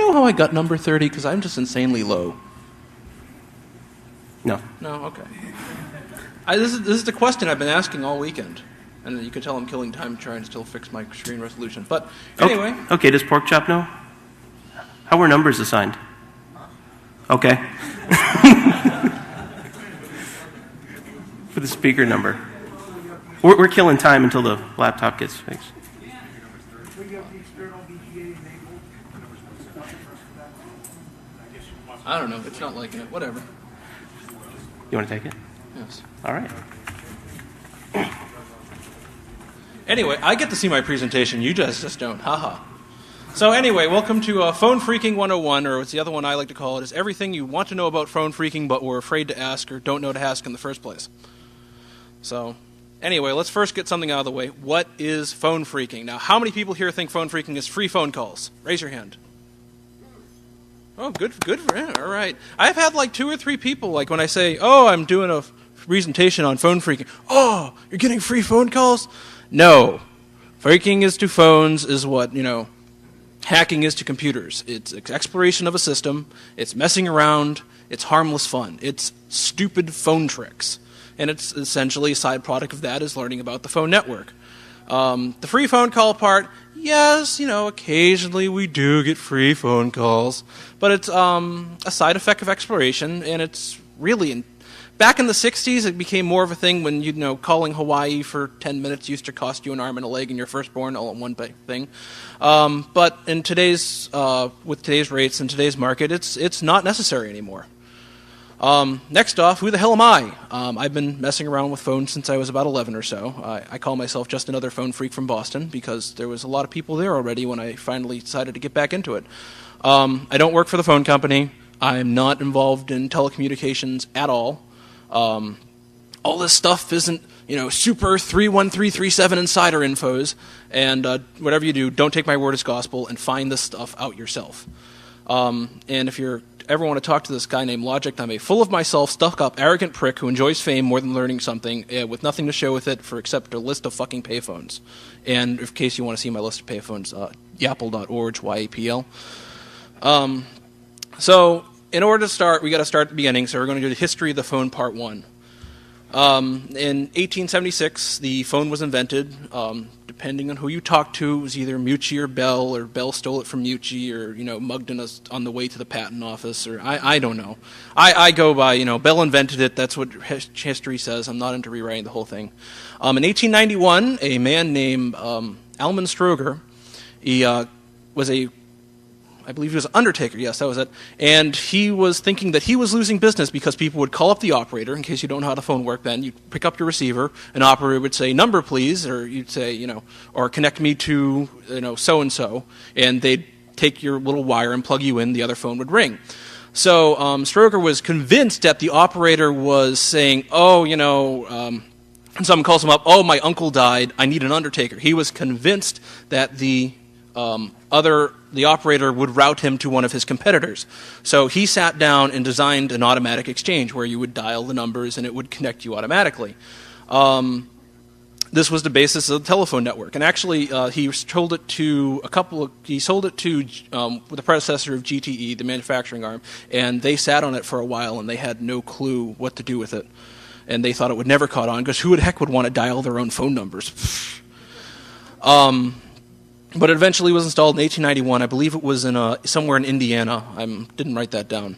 know how I got number 30? Because I'm just insanely low. No. No? Okay. This is the question I've been asking all weekend. And you can tell I'm killing time trying to still fix my screen resolution. But anyway. Okay, does Porkchop know? How were numbers assigned? Okay. For the speaker number. We're killing time until the laptop gets fixed. I don't know. It's not liking it. Whatever. You want to take it? Yes. All right. Anyway, I get to see my presentation. You just don't. Haha. So anyway, welcome to Phone Phreaking 101, or what's the other one I like to call it, is everything you want to know about phone phreaking but were afraid to ask or don't know to ask in the first place. So anyway, let's first get something out of the way. What is phone phreaking? Now, how many people here think phone phreaking is free phone calls? Raise your hand. Oh, good for him. All right. I've had like 2 or 3 people, like when I say, oh, I'm doing a presentation on phone phreaking. Oh, you're getting free phone calls? No. Phreaking is to phones is what, hacking is to computers. It's exploration of a system. It's messing around. It's harmless fun. It's stupid phone tricks. And it's essentially a side product of that is learning about the phone network. The free phone call part, yes, occasionally we do get free phone calls. But it's a side effect of exploration, and it's really... Back in the 60s, it became more of a thing when, calling Hawaii for 10 minutes used to cost you an arm and a leg and your firstborn all in one big thing. But in with today's rates and today's market, it's not necessary anymore. Next off, who the hell am I? I've been messing around with phones since I was about 11 or so. I call myself just another phone freak from Boston because there was a lot of people there already when I finally decided to get back into it. I don't work for the phone company. I'm not involved in telecommunications at all. All this stuff isn't, super 31337 insider infos, and whatever you do, don't take my word as gospel and find this stuff out yourself. And if you ever want to talk to this guy named Logic, I'm a full of myself, stuck-up, arrogant prick who enjoys fame more than learning something, with nothing to show with it except a list of fucking payphones. And in case you want to see my list of payphones, yapl.org, YAPL. So in order to start, we got to start at the beginning, so we're going to do the history of the phone part 1. In 1876, the phone was invented. Depending on who you talk to, it was either Mucci or Bell stole it from Mucci, or, mugged us on the way to the patent office, or I don't know. I go by, Bell invented it, that's what history says. I'm not into rewriting the whole thing. In 1891, a man named Alman Stroger, he was I believe he was an undertaker, yes, that was it. And he was thinking that he was losing business because people would call up the operator, in case you don't know how the phone worked then. You'd pick up your receiver, an operator would say, number please, or you'd say, or connect me to, so-and-so, and they'd take your little wire and plug you in, the other phone would ring. So Stroger was convinced that the operator was saying, someone calls him up, oh, my uncle died, I need an undertaker. He was convinced that the operator would route him to one of his competitors. So he sat down and designed an automatic exchange where you would dial the numbers and it would connect you automatically. This was the basis of the telephone network. And actually, he sold it to the predecessor of GTE, the manufacturing arm, and they sat on it for a while and they had no clue what to do with it. And they thought it would never caught on because who the heck would want to dial their own phone numbers? But it eventually was installed in 1891. I believe it was in somewhere in Indiana. I didn't write that down.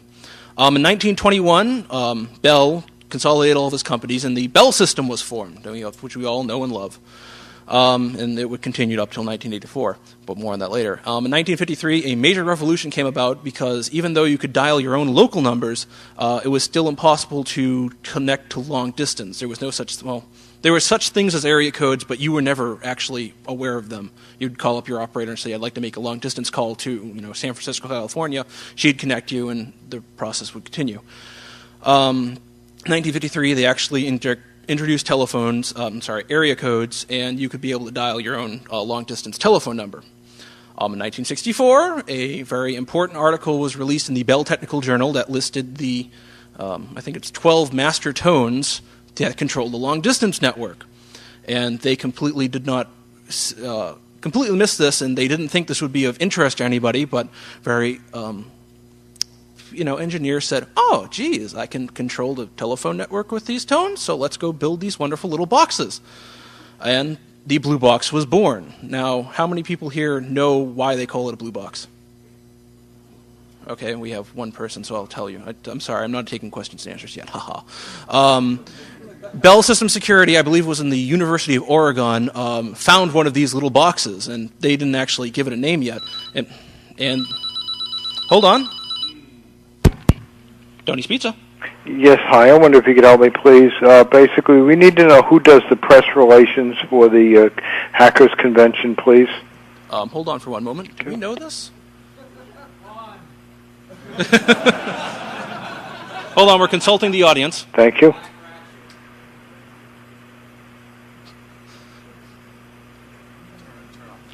In 1921, Bell consolidated all of his companies, and the Bell system was formed, which we all know and love. And it would continue up until 1984, but more on that later. In 1953, a major revolution came about because even though you could dial your own local numbers, it was still impossible to connect to long distance. There was no such, there were such things as area codes, but you were never actually aware of them. You'd call up your operator and say, I'd like to make a long-distance call to San Francisco, California. She'd connect you, and the process would continue. 1953, they actually introduced area codes, and you could be able to dial your own long-distance telephone number. In 1964, a very important article was released in the Bell Technical Journal that listed the, 12 master tones that control the long-distance network. And they completely did not completely missed this, and they didn't think this would be of interest to anybody, but very, engineers said, oh, geez, I can control the telephone network with these tones, so let's go build these wonderful little boxes. And the blue box was born. Now, how many people here know why they call it a blue box? Okay, we have one person, so I'll tell you. I'm sorry, I'm not taking questions and answers yet. Haha. Bell System Security, I believe, was in the University of Oregon, found one of these little boxes, and they didn't actually give it a name yet. And hold on. Tony's Pizza. Yes, hi. I wonder if you could help me, please. Basically, we need to know who does the press relations for the Hackers Convention, please. Hold on for one moment. Do we know this? Hold on, we're consulting the audience. Thank you.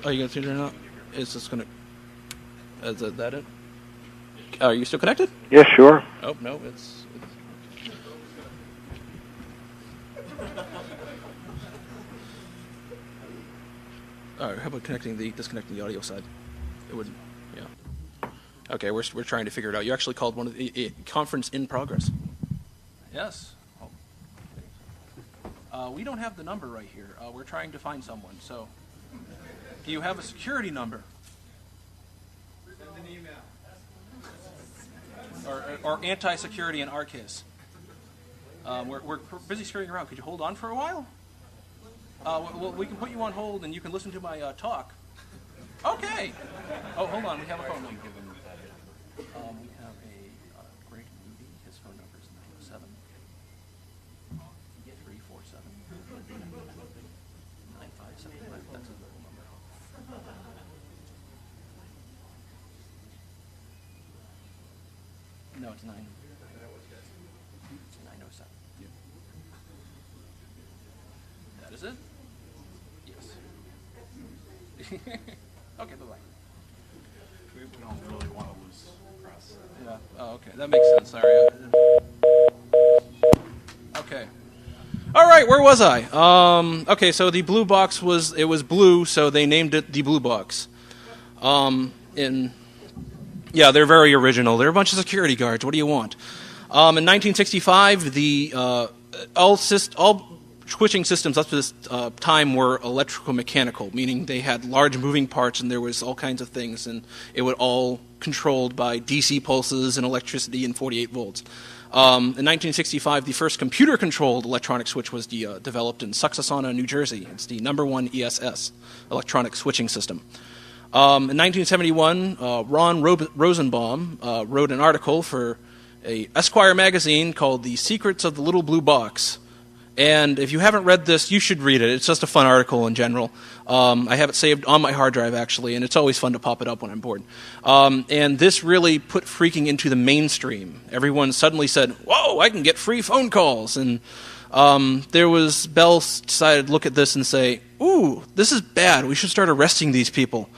Are you going to turn it on? Is this going to... Is that it? Are you still connected? Yes, sure. Oh, no, it's... All right, how about disconnecting the audio side? It wouldn't, yeah. Okay, we're trying to figure it out. You actually called one of the conference in progress. Yes. We don't have the number right here. We're trying to find someone. So, do you have a security number? Send an email. Or anti-security in our case. We're busy scurrying around. Could you hold on for a while? Well, we can put you on hold, and you can listen to my talk. Okay. Oh, hold on. We have a phone number. We have a Greg Moody. His phone number is 907 347 9575. That's a local number. No, it's 907. That is it? Yes. Okay, bye-bye. We don't really want to lose press. Yeah. Oh, okay. That makes sense. Sorry. Okay. All right. Where was I? Okay. So the blue box was blue, so they named it the blue box. Yeah, they're very original. They're a bunch of security guards. What do you want? In 1965, all switching systems up to this time were electrical mechanical, meaning they had large moving parts and there was all kinds of things, and it would all controlled by DC pulses and electricity and 48 volts. In 1965, the first computer-controlled electronic switch was developed in Susquehanna, New Jersey. It's the #1 ESS, electronic switching system. In 1971, Ron Rosenbaum wrote an article for a Esquire magazine called The Secrets of the Little Blue Box. And if you haven't read this, you should read it. It's just a fun article in general. I have it saved on my hard drive, actually, and it's always fun to pop it up when I'm bored. And this really put phreaking into the mainstream. Everyone suddenly said, whoa, I can get free phone calls. And Bell decided to look at this and say, ooh, this is bad. We should start arresting these people.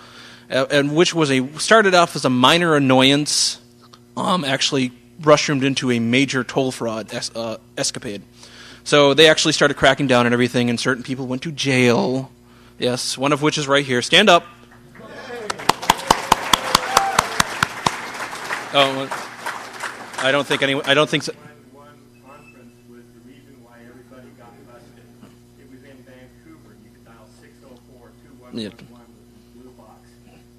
And which started off as a minor annoyance, actually mushroomed into a major toll fraud escapade. So they actually started cracking down on everything, and certain people went to jail. Yes, one of which is right here. Stand up. Oh, I don't think so. One conference was the reason why everybody got busted. It was in Vancouver. You could dial 604-2111 with the blue box,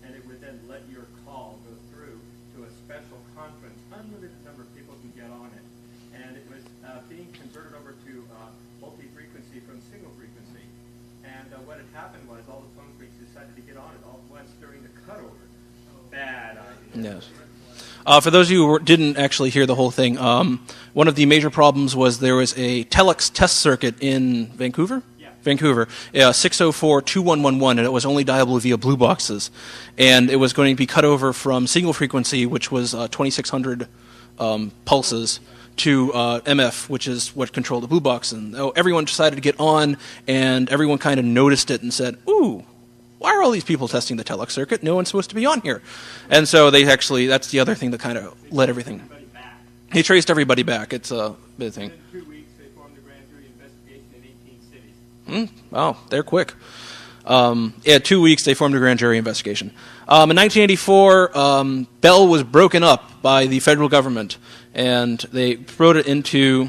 and it would then let your call go through to a special conference. Unlimited number of people can get on it, and it was being converted over to multi-frequency from single frequency. And what had happened was all the phone freaks decided to get on it all at once during the cutover. Bad idea. Yes. For those of you who didn't actually hear the whole thing, one of the major problems was there was a telex test circuit in Vancouver? Yeah. Vancouver, 604-2111, and it was only dialable via blue boxes. And it was going to be cut over from single frequency, which was 2600 pulses, to MF, which is what controlled the blue box. And everyone decided to get on, and everyone kind of noticed it and said, ooh, why are all these people testing the telex circuit? No one's supposed to be on here. And so that's the other thing that kind of led everything. He traced everybody back. It's a big thing. In 2 weeks, they formed a grand jury investigation in 18 cities. Wow, they're quick. In 2 weeks, they formed a grand jury investigation. In 1984, Bell was broken up by the federal government, and they wrote it into...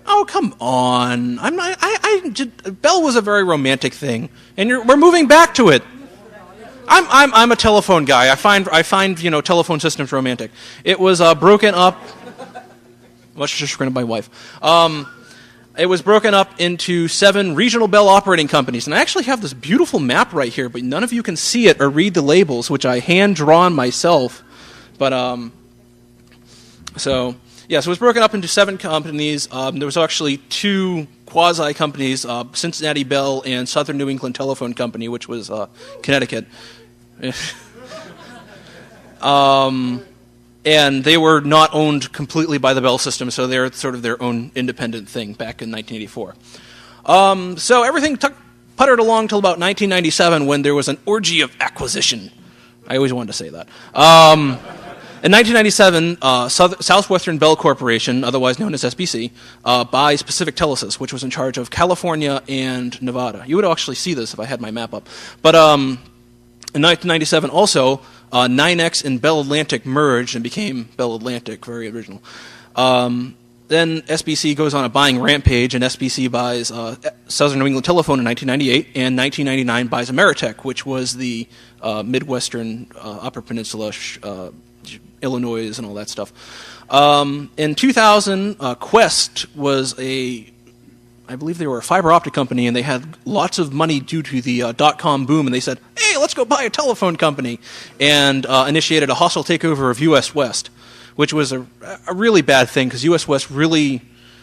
Oh, come on! I'm not. Bell was a very romantic thing, and we're moving back to it. I'm a telephone guy. I find telephone systems romantic. It was broken up. Much to the chagrin of my wife. It was broken up into 7 regional Bell operating companies, and I actually have this beautiful map right here, but none of you can see it or read the labels, which I hand drawn myself. But so it was broken up into 7 companies. There was actually 2 quasi companies, Cincinnati Bell and Southern New England Telephone Company, which was Connecticut. And they were not owned completely by the Bell system, so they're sort of their own independent thing back in 1984. So everything puttered along till about 1997 when there was an orgy of acquisition. I always wanted to say that. In 1997, Southwestern Bell Corporation, otherwise known as SBC, buys Pacific Telesis, which was in charge of California and Nevada. You would actually see this if I had my map up. But in 1997 also, 9X and Bell Atlantic merged and became Bell Atlantic, very original. Then SBC goes on a buying rampage, and SBC buys Southern New England Telephone in 1998, and 1999 buys Ameritech, which was the Midwestern Upper Peninsula, Illinois, and all that stuff. In 2000, Quest was I believe they were a fiber optic company, and they had lots of money due to the dot-com boom, and they said, hey, let's go buy a telephone company, and initiated a hostile takeover of US West, which was a really bad thing, because US West really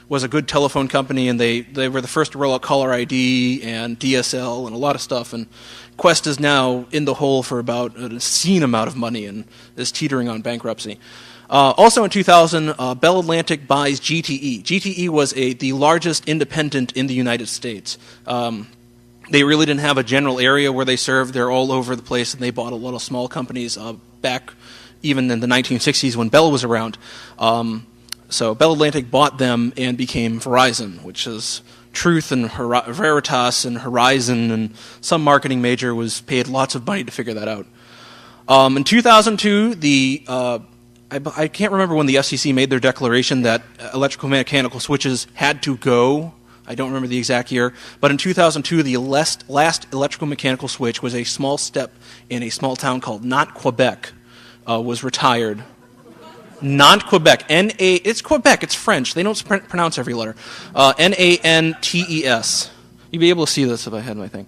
was a good telephone company, and they were the first to roll out caller ID and DSL and a lot of stuff, and Quest is now in the hole for about an obscene amount of money and is teetering on bankruptcy. Also in 2000, Bell Atlantic buys GTE. GTE was the largest independent in the United States. They really didn't have a general area where they served. They're all over the place, and they bought a lot of small companies back even in the 1960s when Bell was around. So Bell Atlantic bought them and became Verizon, which is Truth and Veritas and Horizon, and some marketing major was paid lots of money to figure that out. In 2002, I can't remember when the FCC made their declaration that electrical mechanical switches had to go. I don't remember the exact year. But in 2002, the last electrical mechanical switch was a small step in a small town called Nantes, Quebec, was retired. Nantes, Quebec. It's Quebec. It's French. They don't pronounce every letter. Nantes. You'd be able to see this if I had my thing.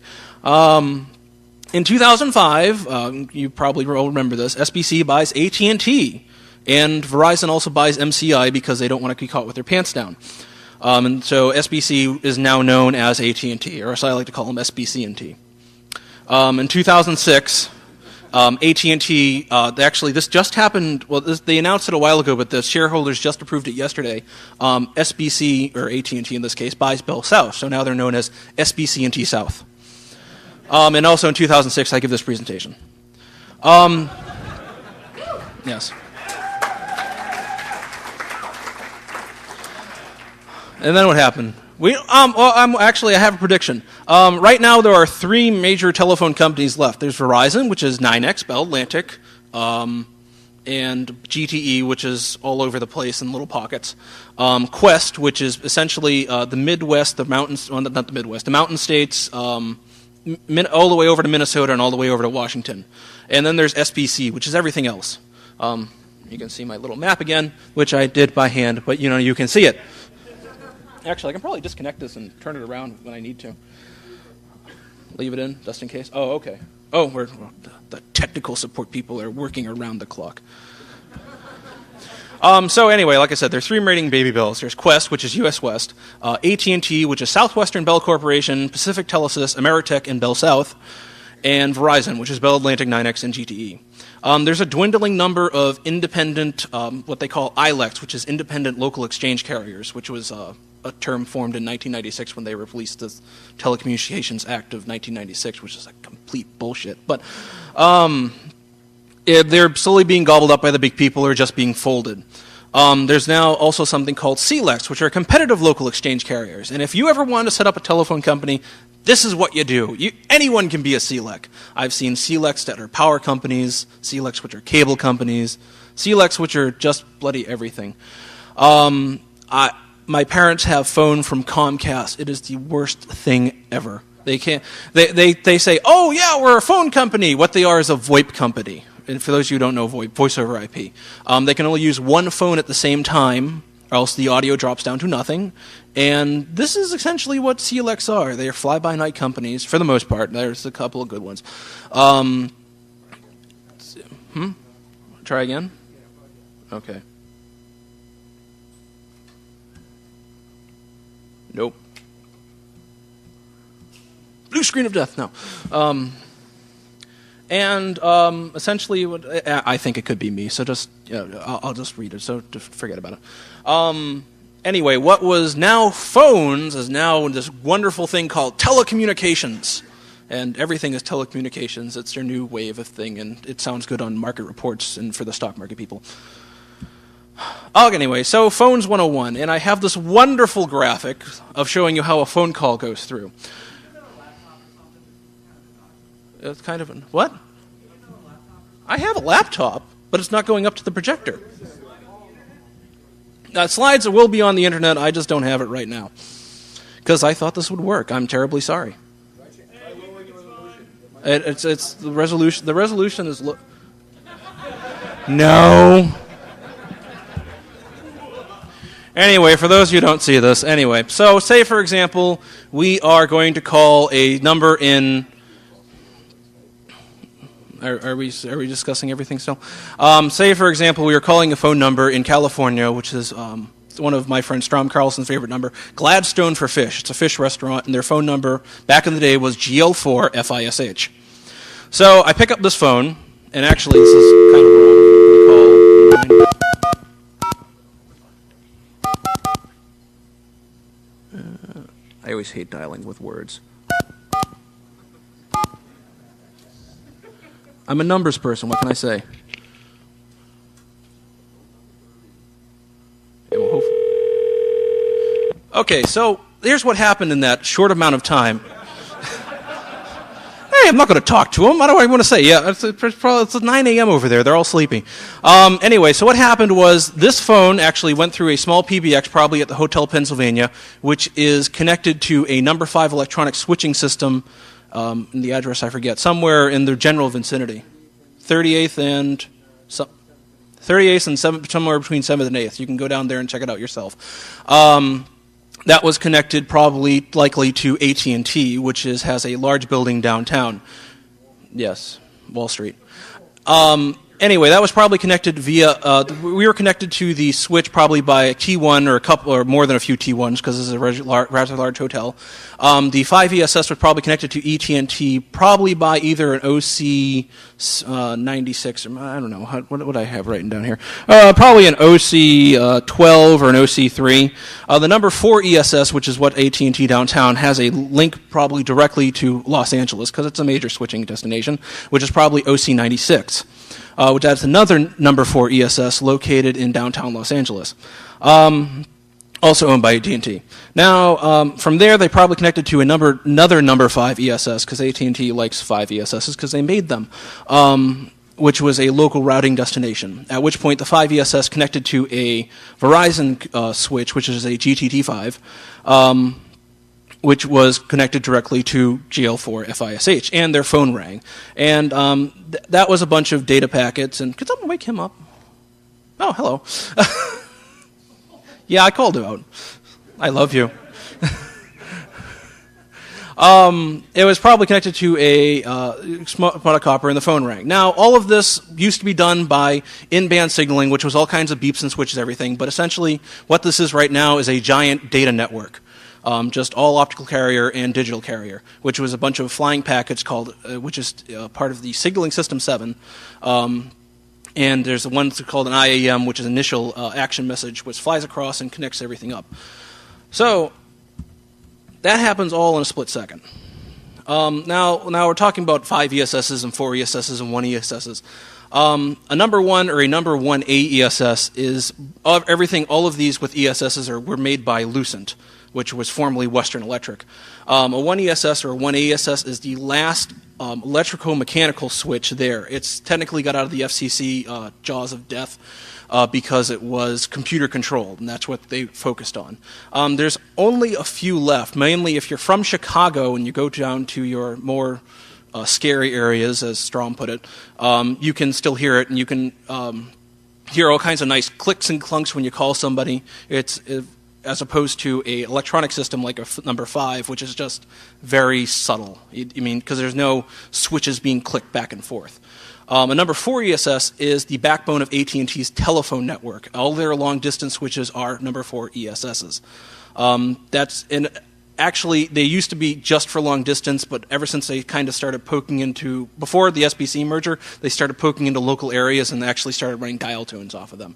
In 2005, you probably all remember this, SBC buys AT&T. And Verizon also buys MCI because they don't want to be caught with their pants down. And so SBC is now known as AT&T, or as I like to call them, SBC&T. In 2006, AT&T, actually this just happened, they announced it a while ago, but the shareholders just approved it yesterday. SBC, or AT&T in this case, buys Bell South, so now they're known as SBC&T South. And also in 2006, I give this presentation. Yes. And then what happened? I have a prediction. Right now, there are 3 major telephone companies left. There's Verizon, which is 9X, Bell Atlantic, and GTE, which is all over the place in little pockets. Quest, which is essentially the Midwest, the mountains, well, not the Midwest, the mountain states, all the way over to Minnesota and all the way over to Washington. And then there's SBC, which is everything else. You can see my little map again, which I did by hand, but you can see it. Actually, I can probably disconnect this and turn it around when I need to. Leave it in, just in case. Oh, okay. Oh, the technical support people are working around the clock. So anyway, like I said, there's 3 remaining baby bells. There's Quest, which is US West, AT&T, which is Southwestern Bell Corporation, Pacific Telesis, Ameritech, and Bell South, and Verizon, which is Bell Atlantic, 9X, and GTE. There's a dwindling number of independent, what they call ILECs, which is independent local exchange carriers, which was a term formed in 1996 when they released the Telecommunications Act of 1996, which is a complete bullshit. But they're slowly being gobbled up by the big people or just being folded. There's now also something called CLECs, which are competitive local exchange carriers. And if you ever want to set up a telephone company, This is what you do. Anyone can be a CLEC. I've seen CLECs that are power companies, CLECs which are cable companies, CLECs which are just bloody everything. My parents have phone from Comcast. It is the worst thing ever. They can't. They say, "Oh yeah, we're a phone company." What they are is a VoIP company. And for those of you who don't know VoIP, voice over IP, they can only use one phone at the same time, or else the audio drops down to nothing. And this is essentially what CLECs are. They are fly-by-night companies for the most part. There's a couple of good ones. Try again. Okay. Nope. Blue screen of death. No. Essentially, I think it could be me. So just, I'll just read it. So just forget about it. Anyway, what was now phones is now this wonderful thing called telecommunications, and everything is telecommunications. It's their new wave of thing, and it sounds good on market reports and for the stock market people. Anyway, so Phones 101, and I have this wonderful graphic of showing you how a phone call goes through. It's kind of what? I have a laptop, but it's not going up to the projector. Slides will be on the internet. I just don't have it right now because I thought this would work. I'm terribly sorry. It's the resolution. The resolution is no. Anyway, for those of you who don't see this, anyway, so say for example, we are going to call a number in. Are we discussing everything still? Say, for example, we are calling a phone number in California, which is one of my friend Strom Carlson's favorite number, Gladstone for Fish. It's a fish restaurant, and their phone number back in the day was GL4FISH. So I pick up this phone, and actually this is kind of wrong. I'm going to call 9. I always hate dialing with words. I'm a numbers person. What can I say? Okay, so here's what happened in that short amount of time. Hey, I'm not going to talk to them. What do I want to say? Yeah, it's 9 a.m. over there. They're all sleeping. Anyway, so what happened was this phone actually went through a small PBX, probably at the Hotel Pennsylvania, which is connected to a number 5 electronic switching system. And the address I forget, somewhere in the general vicinity, 38th and 7th, somewhere between 7th and 8th. You can go down there and check it out yourself. That was connected likely to AT&T, which has a large building downtown. Yes, Wall Street. Anyway, that was probably connected via. We were connected to the switch probably by a T1 or a couple or more than a few T1s because this is a rather large hotel. The 5 ESS was probably connected to AT&T probably by either an OC 96 or I don't know what would I have written down here. Probably an OC 12 or an OC 3. The number 4 ESS, which is what AT&T downtown, has a link probably directly to Los Angeles because it's a major switching destination, which is probably OC 96. Which adds another number 4 ESS located in downtown Los Angeles, also owned by AT&T. Now, from there, they probably connected to another number 5 ESS, because AT&T likes 5 ESSs because they made them, which was a local routing destination, at which point the 5 ESS connected to a Verizon switch, which is a GTT5, which was connected directly to GL4FISH, and their phone rang. And that was a bunch of data packets, and could someone wake him up? Oh, hello. Yeah, I called him out. I love you. It was probably connected to a spot copper, and the phone rang. Now, all of this used to be done by in-band signaling, which was all kinds of beeps and switches, everything, but essentially what this is right now is a giant data network. Just all optical carrier and digital carrier, which was a bunch of flying packets called, which is part of the signaling system 7. And there's one called an IAM, which is initial action message, which flies across and connects everything up. So that happens all in a split second. Now we're talking about 5 ESSs and 4 ESSs and 1 ESSs. A number 1 or a number 1A ESS is everything. All of these with ESSs were made by Lucent, which was formerly Western Electric. A 1ESS or a 1ASS is the last electrico-mechanical switch there. It's technically got out of the FCC jaws of death because it was computer controlled, and that's what they focused on. There's only a few left, mainly if you're from Chicago and you go down to your more scary areas, as Strom put it, you can still hear it, and you can hear all kinds of nice clicks and clunks when you call somebody. It's as opposed to a electronic system like a number 5, which is just very subtle. I mean, because there's no switches being clicked back and forth. A number 4 ESS is the backbone of AT&T's telephone network. All their long-distance switches are number 4 ESSs. Actually, they used to be just for long distance, but ever since they kind of started poking into, before the SBC merger, they started poking into local areas and actually started running dial tones off of them.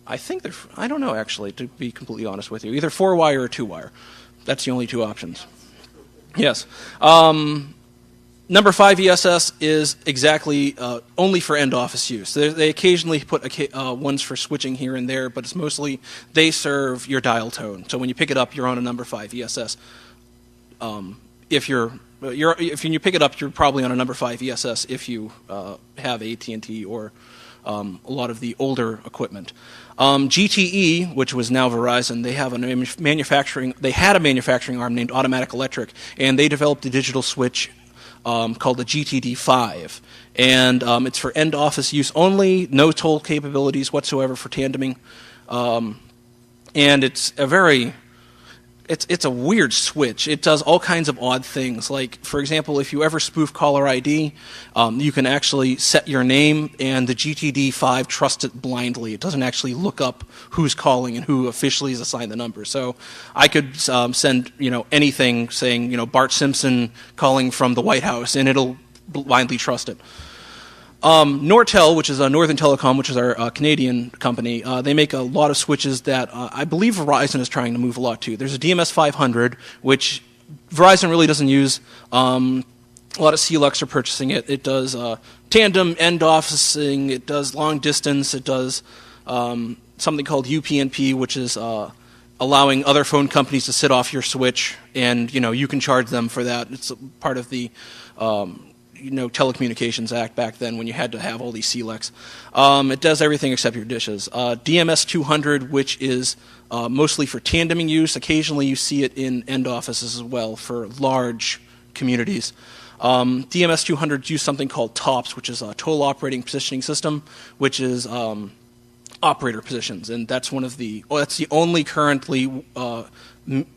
I think they're, I don't know actually, to be completely honest with you. Either 4-wire or 2-wire. That's the only two options. Yes. Number 5 ESS is exactly only for end office use. They occasionally put ones for switching here and there, but it's mostly they serve your dial tone. So when you pick it up, you're on a number 5 ESS. If you pick it up, you're probably on a number 5 ESS if you have AT&T or a lot of the older equipment. GTE, which was now Verizon, they have they had a manufacturing arm named Automatic Electric, and they developed a digital switch called the GTD5, and it's for end office use only, no toll capabilities whatsoever for tandeming, and it's a weird switch. It does all kinds of odd things. Like, for example, if you ever spoof caller ID, you can actually set your name, and the GTD5 trusts it blindly. It doesn't actually look up who's calling and who officially is assigned the number. So I could send anything saying Bart Simpson calling from the White House, and it'll blindly trust it. Nortel, which is Northern Telecom, which is our Canadian company, they make a lot of switches that I believe Verizon is trying to move a lot to. There's a DMS 500, which Verizon really doesn't use. A lot of CLUX are purchasing it. It does tandem end officing. It does long distance. It does something called UPnP, which is allowing other phone companies to sit off your switch, and you can charge them for that. It's part of the Telecommunications Act back then when you had to have all these CLECs. It does everything except your dishes. DMS 200, which is mostly for tandeming use. Occasionally you see it in end offices as well for large communities. DMS 200 use something called TOPS, which is a Total Operating Positioning System, which is operator positions, and that's that's the only currently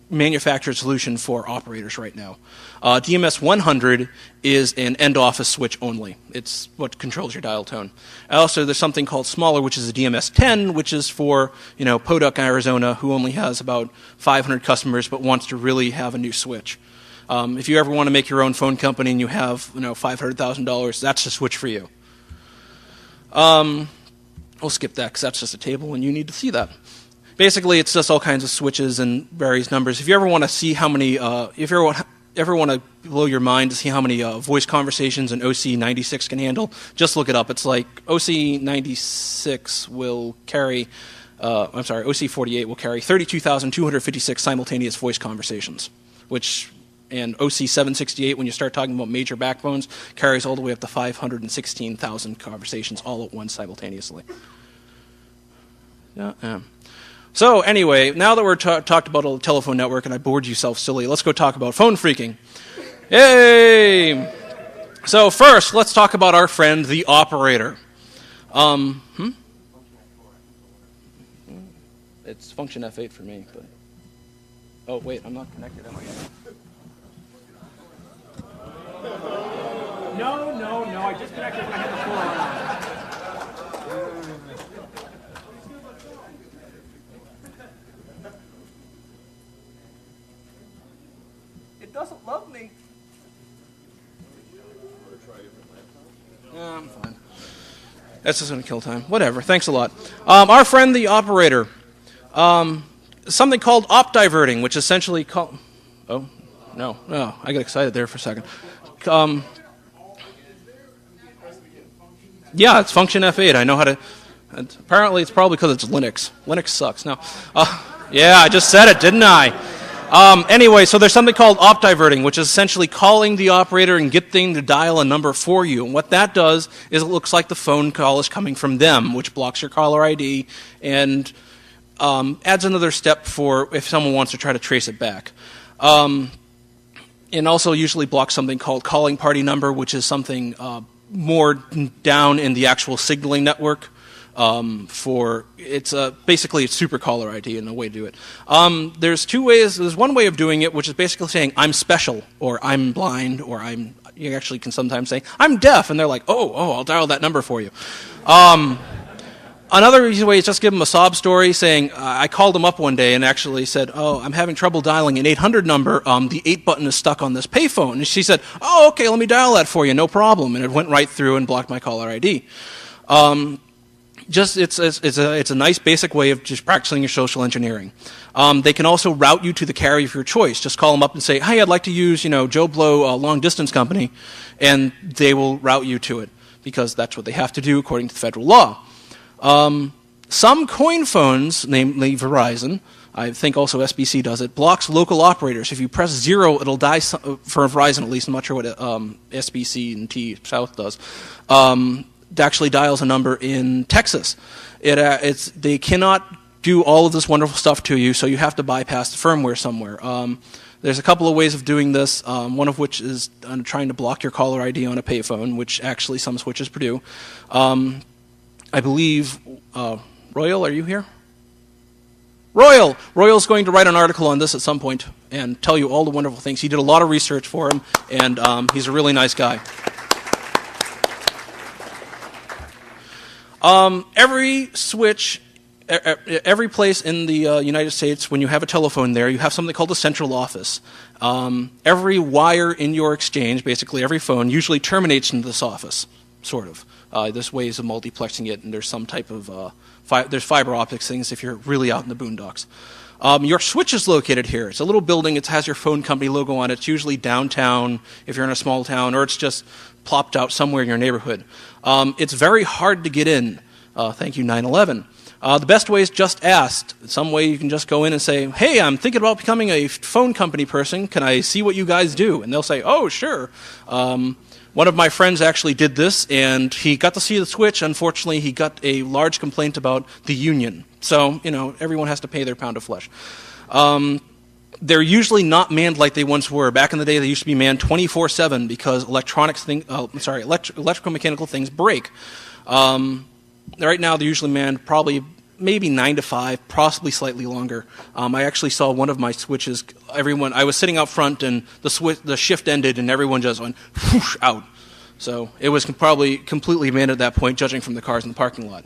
manufactured solution for operators right now. DMS 100 is an end office switch only. It's what controls your dial tone. Also, there's something called smaller, which is a DMS 10, which is for Podunk, Arizona, who only has about 500 customers but wants to really have a new switch. If you ever want to make your own phone company and you have $500,000, that's the switch for you. We'll skip that because that's just a table and you need to see that. Basically, it's just all kinds of switches and various numbers. If you ever want to see how many, if you ever want to blow your mind to see how many voice conversations an OC96 can handle, just look it up. It's like OC96 will carry, OC48 will carry 32,256 simultaneous voice conversations, and OC768, when you start talking about major backbones, carries all the way up to 516,000 conversations all at once simultaneously. Yeah. So anyway, now that we're talked about a telephone network and I bored you silly, let's go talk about phone phreaking. Yay! So first, let's talk about our friend, the operator. It's function F8 for me, but... Oh, wait, I'm not connected, am I? No, I just connected when I had the floor on. It doesn't love me. I'm fine. That's just going to kill time. Whatever, thanks a lot. Our friend the operator. Something called op-diverting, which essentially Oh, no, I got excited there for a second. Yeah, it's function F8. I know how to... Apparently, it's probably because it's Linux. Linux sucks. No. Yeah, I just said it, didn't I? Anyway, so there's something called op-diverting, which is essentially calling the operator and getting to dial a number for you. And what that does is it looks like the phone call is coming from them, which blocks your caller ID and adds another step for if someone wants to try to trace it back. And also usually blocks something called calling party number, which is something more down in the actual signaling network. Basically it's super caller ID and a way to do it. There's two ways. There's one way of doing it, which is basically saying I'm special, or I'm blind, or you actually can sometimes say I'm deaf, and they're like, oh, I'll dial that number for you. Another easy way is just give them a sob story saying, I called them up one day and actually said, I'm having trouble dialing an 800 number. The 8 button is stuck on this payphone. And she said, okay, let me dial that for you, no problem. And it went right through and blocked my caller ID. It's a nice basic way of just practicing your social engineering. They can also route you to the carrier of your choice. Just call them up and say, hey, I'd like to use, Joe Blow long distance company, and they will route you to it because that's what they have to do according to the federal law. Some coin phones, namely Verizon, I think also SBC does it, blocks local operators. If you press 0, it'll die, for Verizon at least, I'm not sure what SBC and T South does. It actually dials a number in Texas. They cannot do all of this wonderful stuff to you, so you have to bypass the firmware somewhere. There's a couple of ways of doing this, one of which is trying to block your caller ID on a payphone, which actually some switches do. I believe, Royal, are you here? Royal's going to write an article on this at some point and tell you all the wonderful things. He did a lot of research for him, and he's a really nice guy. Every switch, every place in the United States, when you have a telephone there, you have something called a central office. Every wire in your exchange, basically every phone, usually terminates into this office, sort of. There's ways of multiplexing it, and there's some type of there's fiber optics things if you're really out in the boondocks. Your switch is located here. It's a little building. It has your phone company logo on it. It's usually downtown if you're in a small town, or it's just plopped out somewhere in your neighborhood. It's very hard to get in. Thank you, 9/11. The best way is just ask. Some way you can just go in and say, hey, I'm thinking about becoming a phone company person. Can I see what you guys do? And they'll say, oh, sure. One of my friends actually did this, and he got to see the switch. Unfortunately, he got a large complaint about the union. So, everyone has to pay their pound of flesh. They're usually not manned like they once were. Back in the day, they used to be manned 24/7 because electromechanical things break. Right now, they're usually manned maybe 9 to 5, possibly slightly longer. I actually saw one of my switches. I was sitting out front, and the shift ended, and everyone just went whoosh out. So it was probably completely manned at that point, judging from the cars in the parking lot.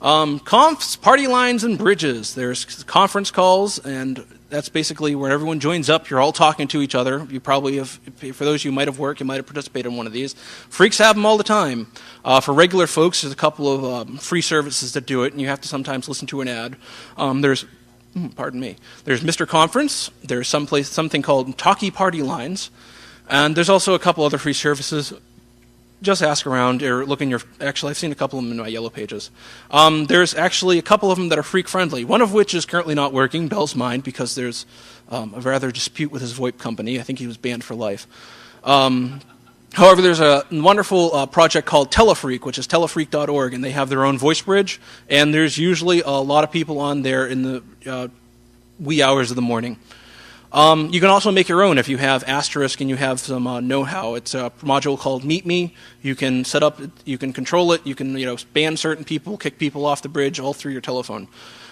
Confs, party lines, and bridges. There's conference calls, and that's basically where everyone joins up. You're all talking to each other. You probably have, for those of you who might have worked, you might have participated in one of these. Freaks have them all the time. For regular folks, there's a couple of free services that do it, and you have to sometimes listen to an ad. There's Mr. Conference. There's something called Talkie Party Lines, and there's also a couple other free services. Just ask around or look in your... Actually, I've seen a couple of them in my yellow pages. There's actually a couple of them that are freak-friendly, one of which is currently not working, Bell's Mind, because there's a rather dispute with his VoIP company. I think he was banned for life. However, there's a wonderful project called Telefreak, which is telefreak.org, and they have their own voice bridge, and there's usually a lot of people on there in the wee hours of the morning. You can also make your own if you have Asterisk and you have some know-how. It's a module called Meet Me. You can set up, you can control it, you can ban certain people, kick people off the bridge, all through your telephone.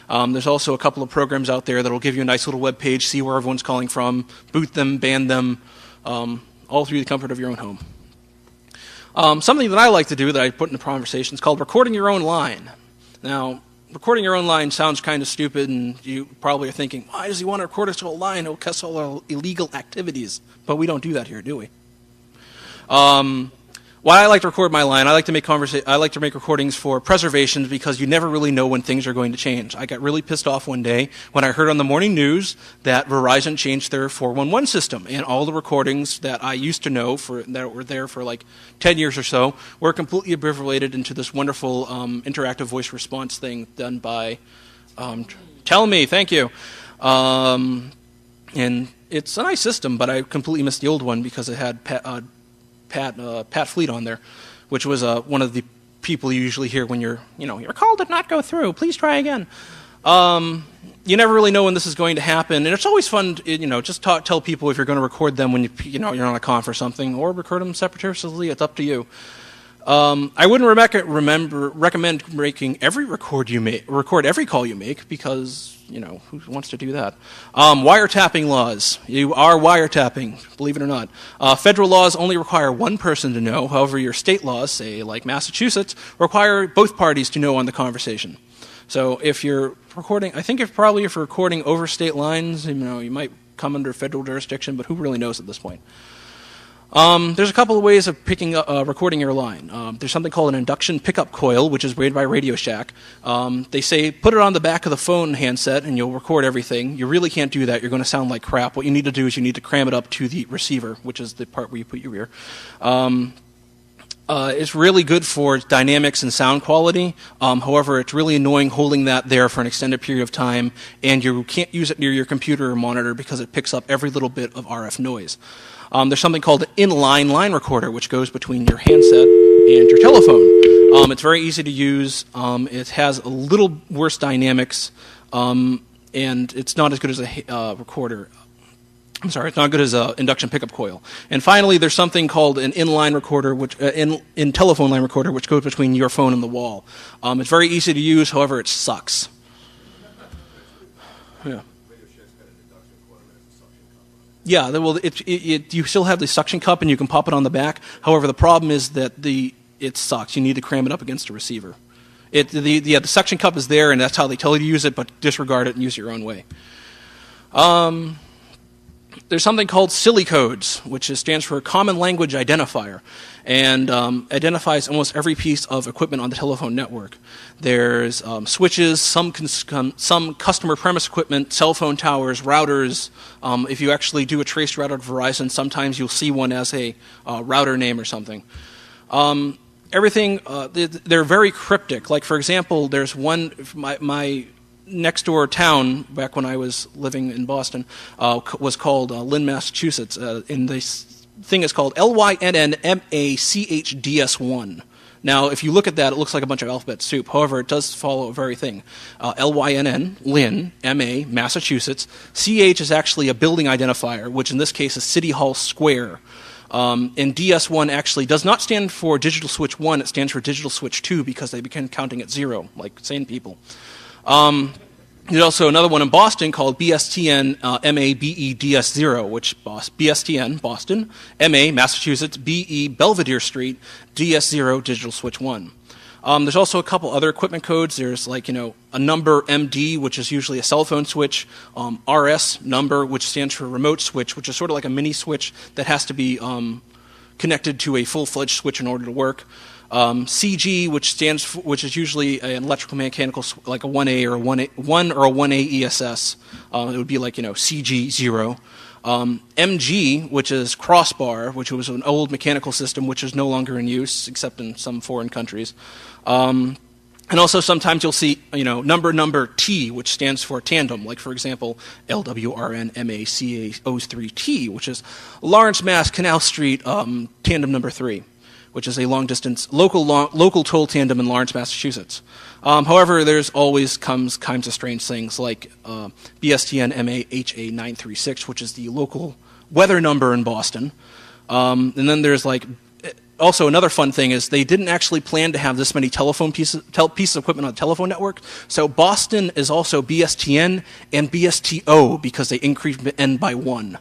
There's also a couple of programs out there that will give you a nice little web page, see where everyone's calling from, boot them, ban them, all through the comfort of your own home. Something that I like to do that I put in the conversation is called recording your own line. Now, recording your own line sounds kind of stupid, and you probably are thinking, why does he want to record his whole line? It'll catch all our illegal activities. But we don't do that here, do we? Why I like to record my line, I like to make recordings for preservations because you never really know when things are going to change. I got really pissed off one day when I heard on the morning news that Verizon changed their 411 system, and all the recordings that I used to know that were there for like 10 years or so were completely abbreviated into this wonderful interactive voice response thing done by Tell me, thank you. And it's a nice system, but I completely missed the old one because it had Pat Fleet on there, which was one of the people you usually hear when your call did not go through. Please try again. You never really know when this is going to happen, and it's always fun to, just tell people if you're going to record them when you're on a conf or something, or record them surreptitiously. It's up to you. I wouldn't recommend making every record every call you make, because who wants to do that? Wiretapping laws. You are wiretapping, believe it or not. Federal laws only require one person to know. However, your state laws, say like Massachusetts, require both parties to know on the conversation. So if you're recording, I think if you're recording over state lines, you might come under federal jurisdiction, but who really knows at this point? There's a couple of ways of recording your line. There's something called an induction pickup coil, which is made by Radio Shack. They say put it on the back of the phone handset and you'll record everything. You really can't do that. You're going to sound like crap. What you need to do is you need to cram it up to the receiver, which is the part where you put your ear. It's really good for dynamics and sound quality. However, it's really annoying holding that there for an extended period of time, and you can't use it near your computer or monitor because it picks up every little bit of RF noise. There's something called an inline line recorder, which goes between your handset and your telephone. It's very easy to use. It has a little worse dynamics, and it's not as good as a recorder. It's not good as an induction pickup coil. And finally, there's something called an inline recorder, which in telephone line recorder, which goes between your phone and the wall. It's very easy to use. However, it sucks. Yeah. Yeah. Well, you still have the suction cup, and you can pop it on the back. However, the problem is that it sucks. You need to cram it up against a receiver. The suction cup is there, and that's how they tell you to use it. But disregard it and use it your own way. There's something called SILI codes, which stands for Common Language Identifier, and identifies almost every piece of equipment on the telephone network. There's switches, some customer premise equipment, cell phone towers, routers. If you actually do a trace route at Verizon, sometimes you'll see one as a router name or something. Everything, they're very cryptic. Like, for example, there's one, my next door town, back when I was living in Boston, was called Lynn, Massachusetts. And the thing is called LYNNMACHDS1. Now, if you look at that, it looks like a bunch of alphabet soup. However, it does follow a very thing. LYNN, Lynn, MA, Massachusetts. CH is actually a building identifier, which in this case is City Hall Square. And DS1 actually does not stand for Digital Switch 1, it stands for Digital Switch 2 because they began counting at 0, like sane people. There's also another one in Boston called BSTN MABEDS0, which BSTN, Boston, MA, Massachusetts, BE, Belvedere Street, DS0, Digital Switch 1. There's also a couple other equipment codes. There's a number MD, which is usually a cell phone switch, RS number, which stands for remote switch, which is sort of like a mini switch that has to be connected to a full-fledged switch in order to work. CG, which is usually an electrical mechanical, like a 1A or a 1A ESS. It would be like CG0. MG, which is crossbar, which was an old mechanical system which is no longer in use except in some foreign countries. And also sometimes you'll see number T, which stands for tandem, like for example LWRNMACA03T, which is Lawrence, Mass, Canal Street, tandem number 3. Which is a long-distance local toll tandem in Lawrence, Massachusetts. However, there's always kinds of strange things like BSTN MAHA936, which is the local weather number in Boston. And then there's also another fun thing is they didn't actually plan to have this many telephone pieces of equipment on the telephone network. So Boston is also BSTN and BSTO because they increased N by 1.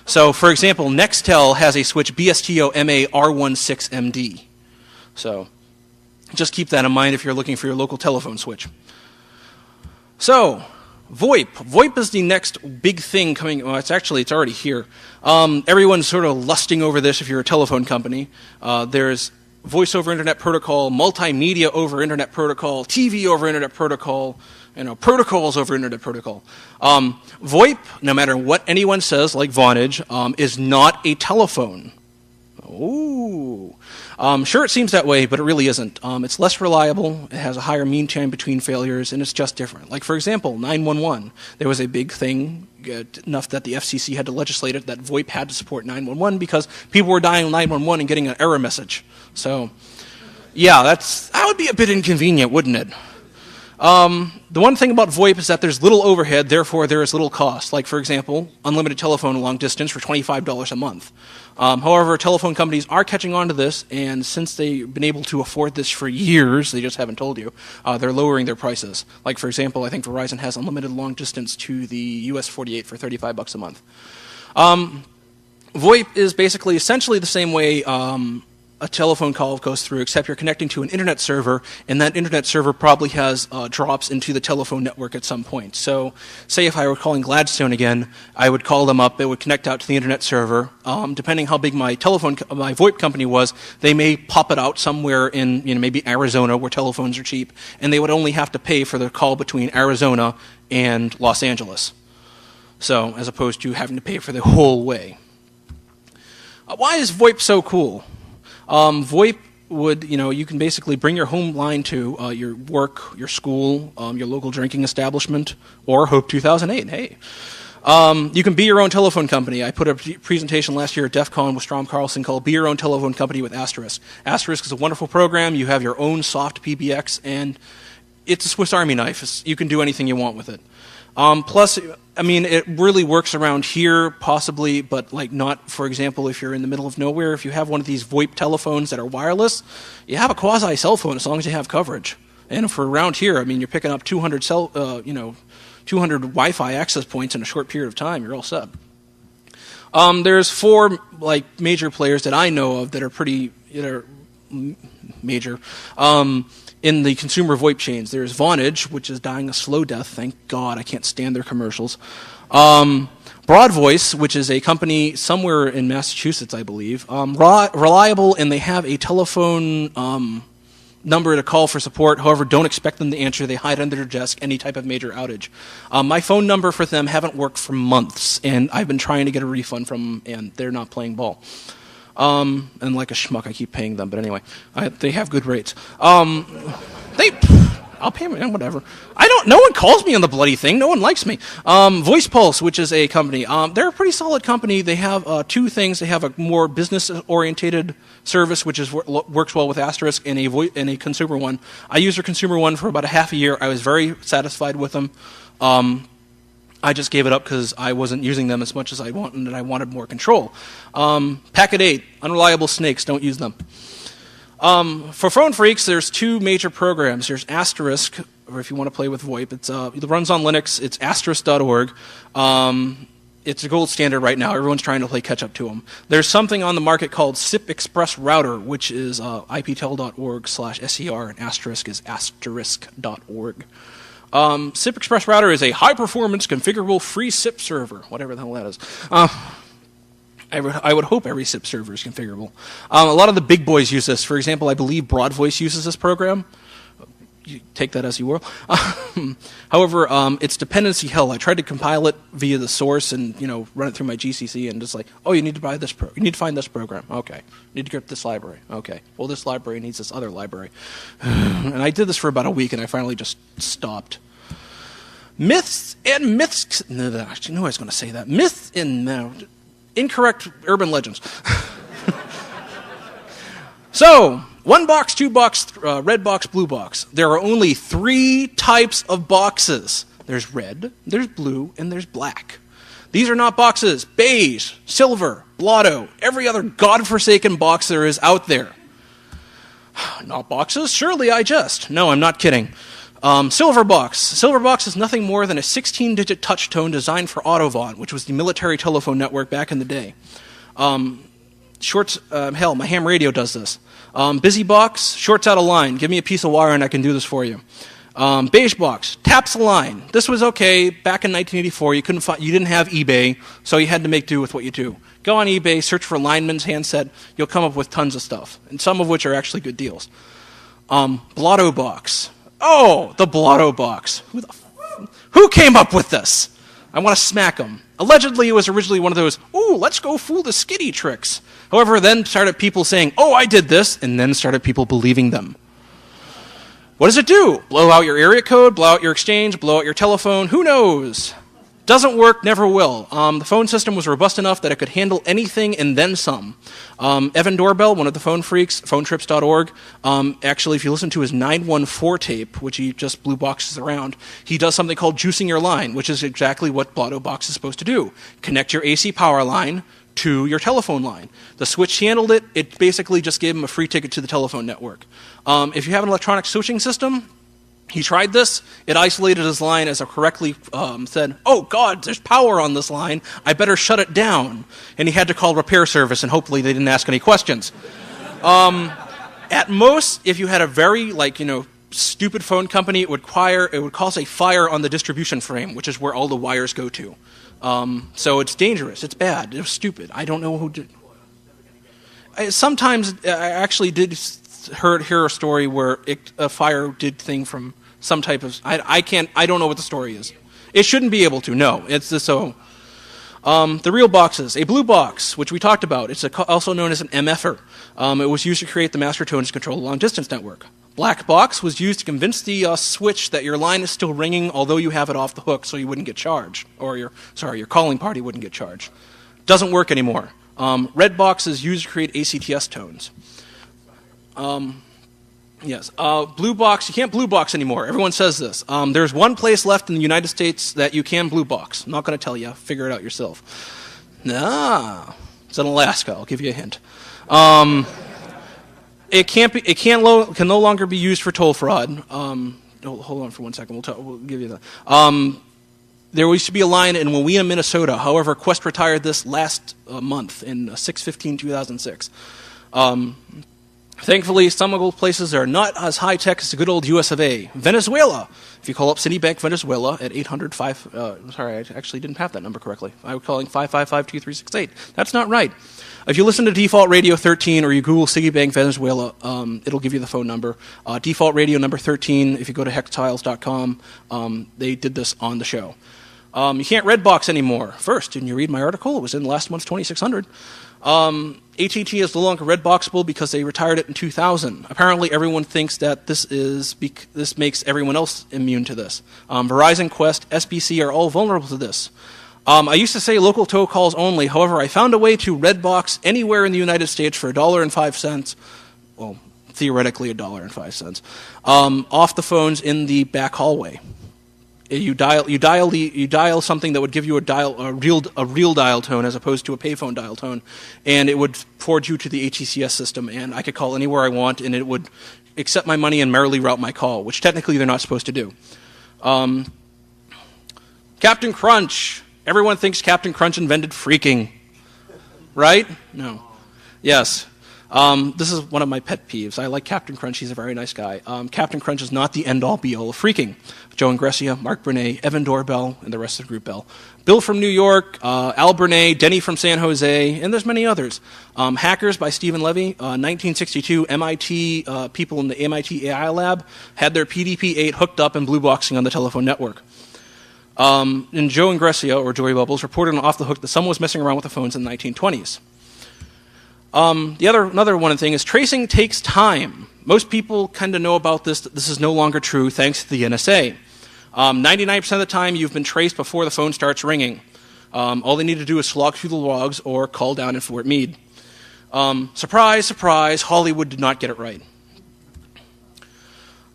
So, for example, Nextel has a switch BSTO MA R16MD. So, just keep that in mind if you're looking for your local telephone switch. So, VoIP. VoIP is the next big thing coming. Well, it's already here. Everyone's sort of lusting over this if you're a telephone company. There's voice over internet protocol, multimedia over internet protocol, TV over internet protocol, protocols over internet protocol. VoIP, no matter what anyone says, like Vonage, is not a telephone. Ooh. Sure, it seems that way, but it really isn't. It's less reliable, it has a higher mean time between failures, and it's just different. Like, for example, 911. There was a big thing, enough that the FCC had to legislate it, that VoIP had to support 911 because people were dialing 911 and getting an error message. So, yeah, that would be a bit inconvenient, wouldn't it? The one thing about VoIP is that there's little overhead, therefore there is little cost. Like, for example, unlimited telephone long distance for $25 a month. However, telephone companies are catching on to this, and since they've been able to afford this for years, they just haven't told you, they're lowering their prices. Like, for example, I think Verizon has unlimited long distance to the US 48 for $35 a month. VoIP is basically essentially the same way a telephone call goes through, except you're connecting to an internet server, and that internet server probably has drops into the telephone network at some point. So, say if I were calling Gladstone again, I would call them up, it would connect out to the internet server. Depending how big my VoIP company was, they may pop it out somewhere in, maybe Arizona where telephones are cheap, and they would only have to pay for the call between Arizona and Los Angeles. So, as opposed to having to pay for the whole way. Why is VoIP so cool? VoIP would, you can basically bring your home line to your work, your school, your local drinking establishment, or Hope 2008. Hey. You can be your own telephone company. I put a presentation last year at DEF CON with Strom Carlson called Be Your Own Telephone Company with Asterisk. Asterisk is a wonderful program. You have your own soft PBX, and it's a Swiss Army knife. You can do anything you want with it. Plus, it really works around here, possibly, but not, for example, if you're in the middle of nowhere. If you have one of these VoIP telephones that are wireless, you have a quasi cell phone as long as you have coverage. And for around here, you're picking up 200 200 Wi-Fi access points in a short period of time. You're all set. There's 4 major players that I know of that are pretty major. In the consumer VoIP chains, there's Vonage, which is dying a slow death. Thank God, I can't stand their commercials. Broad Voice, which is a company somewhere in Massachusetts, I believe. Reliable, and they have a telephone number to call for support. However, don't expect them to answer. They hide under their desk any type of major outage. My phone number for them haven't worked for months, and I've been trying to get a refund from them, and they're not playing ball. And like a schmuck, I keep paying them. But anyway, they have good rates. I'll pay them, whatever. No one calls me on the bloody thing. No one likes me. Voice Pulse, which is a company. They're a pretty solid company. They have 2 things. They have a more business-orientated service, which works well with Asterisk, and a consumer one. I used their consumer one for about a half a year. I was very satisfied with them. I just gave it up because I wasn't using them as much as I wanted, and I wanted more control. Packet 8, unreliable snakes, don't use them. For phone freaks, there's 2 major programs. There's Asterisk, or if you want to play with VoIP, it runs on Linux. It's asterisk.org. It's a gold standard right now. Everyone's trying to play catch-up to them. There's something on the market called SIP Express Router, which is iptel.org/ser, and Asterisk is asterisk.org. SIP Express Router is a high-performance, configurable, free SIP server, whatever the hell that is. I would hope every SIP server is configurable. A lot of the big boys use this. For example, I believe Broad Voice uses this program. You take that as you will. However, it's dependency hell. I tried to compile it via the source and run it through my GCC, and just you need to buy this you need to find this program. Okay. You need to get this library. Okay. Well, this library needs this other library. And I did this for about a week, and I finally just stopped. Myths. No, actually, no, I was going to say that. Myths and incorrect urban legends. So, 1 box, 2 box, red box, blue box. There are only 3 types of boxes. There's red, there's blue, and there's black. These are not boxes. Beige, silver, blotto, every other godforsaken box there is out there. Not boxes? Surely I jest. No, I'm not kidding. Silver box. Silver box is nothing more than a 16-digit touch tone designed for Autovon, which was the military telephone network back in the day. Hell, my ham radio does this. Busy box, shorts out a line. Give me a piece of wire and I can do this for you. Beige box, taps a line. This was okay back in 1984. You didn't have eBay, so you had to make do with what you do. Go on eBay, search for lineman's handset. You'll come up with tons of stuff, and some of which are actually good deals. Blotto box. Oh, the blotto box. Who came up with this? I want to smack them. Allegedly, it was originally one of those, ooh, let's go fool the skitty tricks. However, then started people saying, oh, I did this, and then started people believing them. What does it do? Blow out your area code, blow out your exchange, blow out your telephone, who knows? Doesn't work, never will. The phone system was robust enough that it could handle anything and then some. Evan Doorbell, one of the phone freaks, phonetrips.org, actually, if you listen to his 914 tape, which he just blue boxes around, he does something called juicing your line, which is exactly what Blotto Box is supposed to do. Connect your AC power line to your telephone line. The switch handled it. It basically just gave him a free ticket to the telephone network. If you have an electronic switching system, he tried this. It isolated his line as it correctly said, oh, God, there's power on this line. I better shut it down. And he had to call repair service, and hopefully they didn't ask any questions. At most, if you had a very, stupid phone company, it would cause a fire on the distribution frame, which is where all the wires go to. So it's dangerous. It's bad. It was stupid. I don't know who did. Sometimes I actually did hear a story where a fire did thing from some type of. I don't know what the story is. It shouldn't be able to. No, it's just so. The real boxes, a blue box, which we talked about. It's also known as an MFer. It was used to create the master tones to control the long distance network. Black box was used to convince the switch that your line is still ringing, although you have it off the hook, so you wouldn't get charged, or your calling party wouldn't get charged. Doesn't work anymore. Red box is used to create ACTS tones. Yes. Blue box, you can't blue box anymore. Everyone says this. There's one place left in the United States that you can blue box. I'm not going to tell you. Figure it out yourself. It's in Alaska. I'll give you a hint. It can no longer be used for toll fraud. Hold on for 1 second. We'll give you that. There used to be a line in Wawina, Minnesota. However, Quest retired this last month in 6/15/2006. Thankfully, some of those places are not as high-tech as the good old US of A. Venezuela. If you call up Citibank Venezuela at 800-5... sorry, I actually didn't have that number correctly. I was calling 555-2368. That's not right. If you listen to Default Radio 13 or you Google Citibank Venezuela, it'll give you the phone number. Default Radio number 13, if you go to hextiles.com, they did this on the show. You can't red box anymore. First, didn't you read my article? It was in last month's 2600. AT&T is no longer red boxable because they retired it in 2000. Apparently, everyone thinks that this makes everyone else immune to this. Verizon, Quest, SBC are all vulnerable to this. I used to say local tow calls only. However, I found a way to red box anywhere in the United States for $1.05. Well, theoretically $1.05. Off the phones in the back hallway. You dial something that would give you a real dial tone as opposed to a payphone dial tone, and it would forward you to the HECS system, and I could call anywhere I want, and it would accept my money and merrily route my call, which technically they're not supposed to do. Captain Crunch. Everyone thinks Captain Crunch invented Phreaking, right? No. Yes. This is one of my pet peeves. I like Captain Crunch. He's a very nice guy. Captain Crunch is not the end-all, be-all of Phreaking. Joe Ingressia, Mark Bernay, Evan Doorbell, and the rest of the group Bell. Bill from New York, Al Bernay, Denny from San Jose, and there's many others. Hackers by Stephen Levy, 1962, MIT people in the MIT AI lab had their PDP-8 hooked up and blue boxing on the telephone network. And Joe Ingressia, or Joey Bubbles, reported on Off the Hook that someone was messing around with the phones in the 1920s. Another one thing is tracing takes time. Most people kind of know about this. This is no longer true thanks to the NSA. 99% of the time you've been traced before the phone starts ringing. All they need to do is slog through the logs or call down in Fort Meade. Surprise, surprise, Hollywood did not get it right.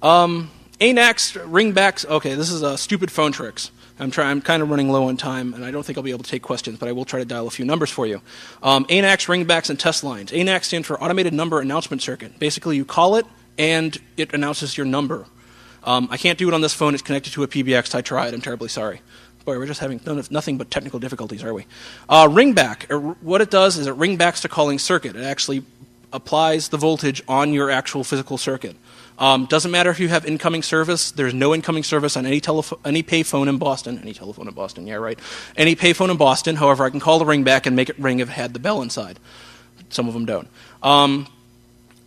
ANAX, ringbacks. Okay, this is stupid phone tricks. I'm kind of running low on time, and I don't think I'll be able to take questions, but I will try to dial a few numbers for you. ANAX, ringbacks, and test lines. ANAX stands for Automated Number Announcement Circuit. Basically, you call it, and it announces your number. I can't do it on this phone. It's connected to a PBX. I tried. I'm terribly sorry. Boy, we're just having nothing but technical difficulties, are we? Ringback. What it does is it ringbacks to calling circuit. It actually applies the voltage on your actual physical circuit. Doesn't matter if you have incoming service. There's no incoming service on any payphone in Boston. Any telephone in Boston, yeah, right. Any payphone in Boston. However, I can call the ring back and make it ring if it had the bell inside. Some of them don't.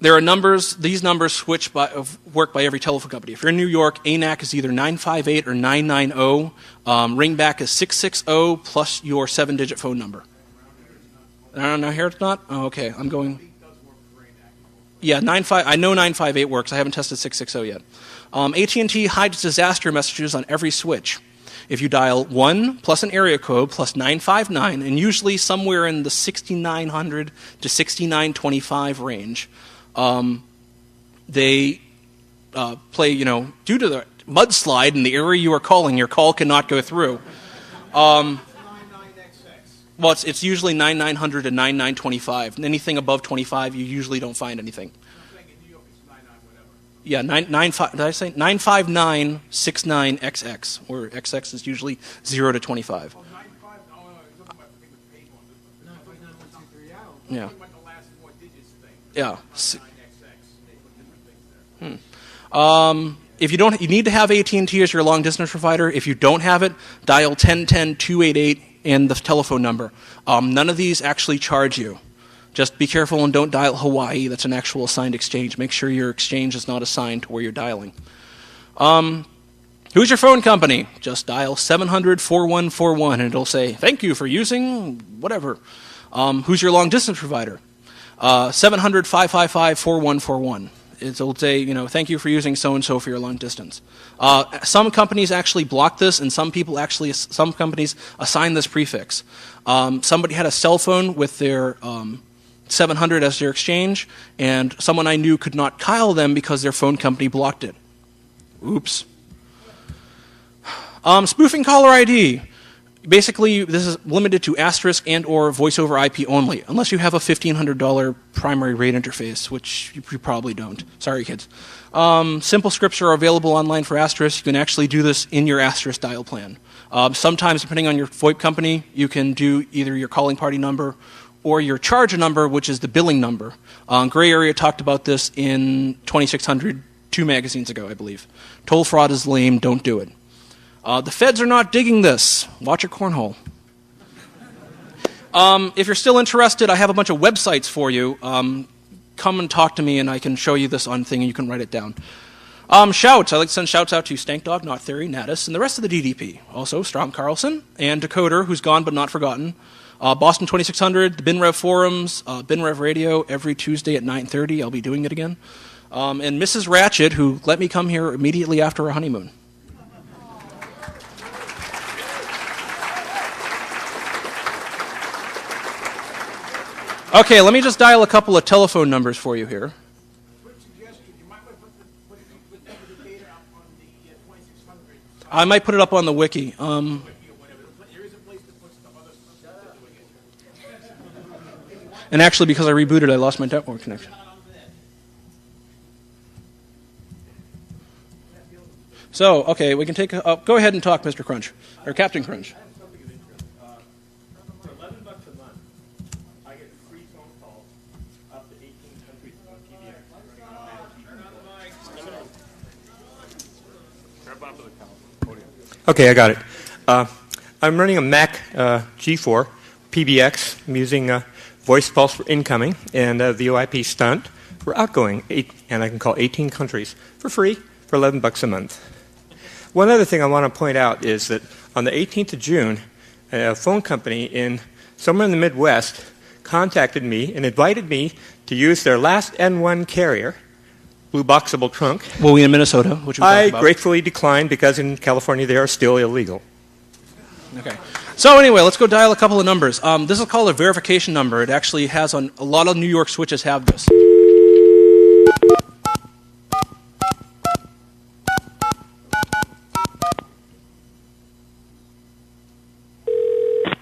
There are numbers. These numbers work by every telephone company. If you're in New York, ANAC is either 958 or 990. Ringback is 660 plus your 7-digit phone number. No, here it's not. Oh, okay. I'm going. Yeah, I know 958 works. I haven't tested 660 yet. AT&T hides disaster messages on every switch. If you dial 1 plus an area code plus 959, and usually somewhere in the 6900 to 6925 range, they play, due to the mudslide in the area you are calling, your call cannot go through. Well, it's usually 9900 to 9925. Anything above 25, you usually don't find anything. Yeah, 95969XX, where XX is usually 0 to 25. Yeah. Yeah. If you need to have AT&T as your long distance provider. If you don't have it, dial 1010-288 and the telephone number. None of these actually charge you. Just be careful and don't dial Hawaii. That's an actual assigned exchange. Make sure your exchange is not assigned to where you're dialing. Who's your phone company? Just dial 700-4141 and it'll say, thank you for using whatever. Who's your long distance provider? 700-555-4141. It'll say, thank you for using so-and-so for your long distance. Some companies actually block this, and some companies assign this prefix. Somebody had a cell phone with their 700 as their exchange, and someone I knew could not dial them because their phone company blocked it. Oops. Spoofing caller ID. Basically, this is limited to asterisk and or voice over IP only, unless you have a $1,500 primary rate interface, which you probably don't. Sorry, kids. Simple scripts are available online for asterisk. You can actually do this in your asterisk dial plan. Sometimes, depending on your VoIP company, you can do either your calling party number or your charge number, which is the billing number. Gray Area talked about this in 2600, 2 magazines ago, I believe. Toll fraud is lame. Don't do it. The feds are not digging this. Watch your cornhole. If you're still interested, I have a bunch of websites for you. Come and talk to me, and I can show you this on thing, and you can write it down. Shouts. I like to send shouts out to Stank Dog, Not Theory, Natus, and the rest of the DDP. Also, Strom Carlson and Decoder, who's gone but not forgotten. Boston 2600, the BinRev forums, BinRev Radio every Tuesday at 9:30. I'll be doing it again. And Mrs. Ratchet, who let me come here immediately after our honeymoon. Okay, let me just dial a couple of telephone numbers for you here. I might put it up on the wiki. And actually, because I rebooted, I lost my network connection. So, okay, we can take go ahead and talk, Mr. Crunch, or Captain Crunch. For $11 a month, I get free phone calls up to 18 countries on PBX. Okay, I got it. I'm running a Mac G4 PBX. I'm using Voice Pulse for incoming and VoIP Stunt for outgoing, and I can call 18 countries for free for $11 a month. One other thing I want to point out is that on the 18th of June, a phone company somewhere in the Midwest contacted me and invited me to use their last N1 carrier, Blue Boxable Trunk. Well, we in Minnesota, which we talked about. I gratefully declined because in California they are still illegal. Okay. So anyway, let's go dial a couple of numbers. This is called a verification number. It actually has a lot of New York switches have this.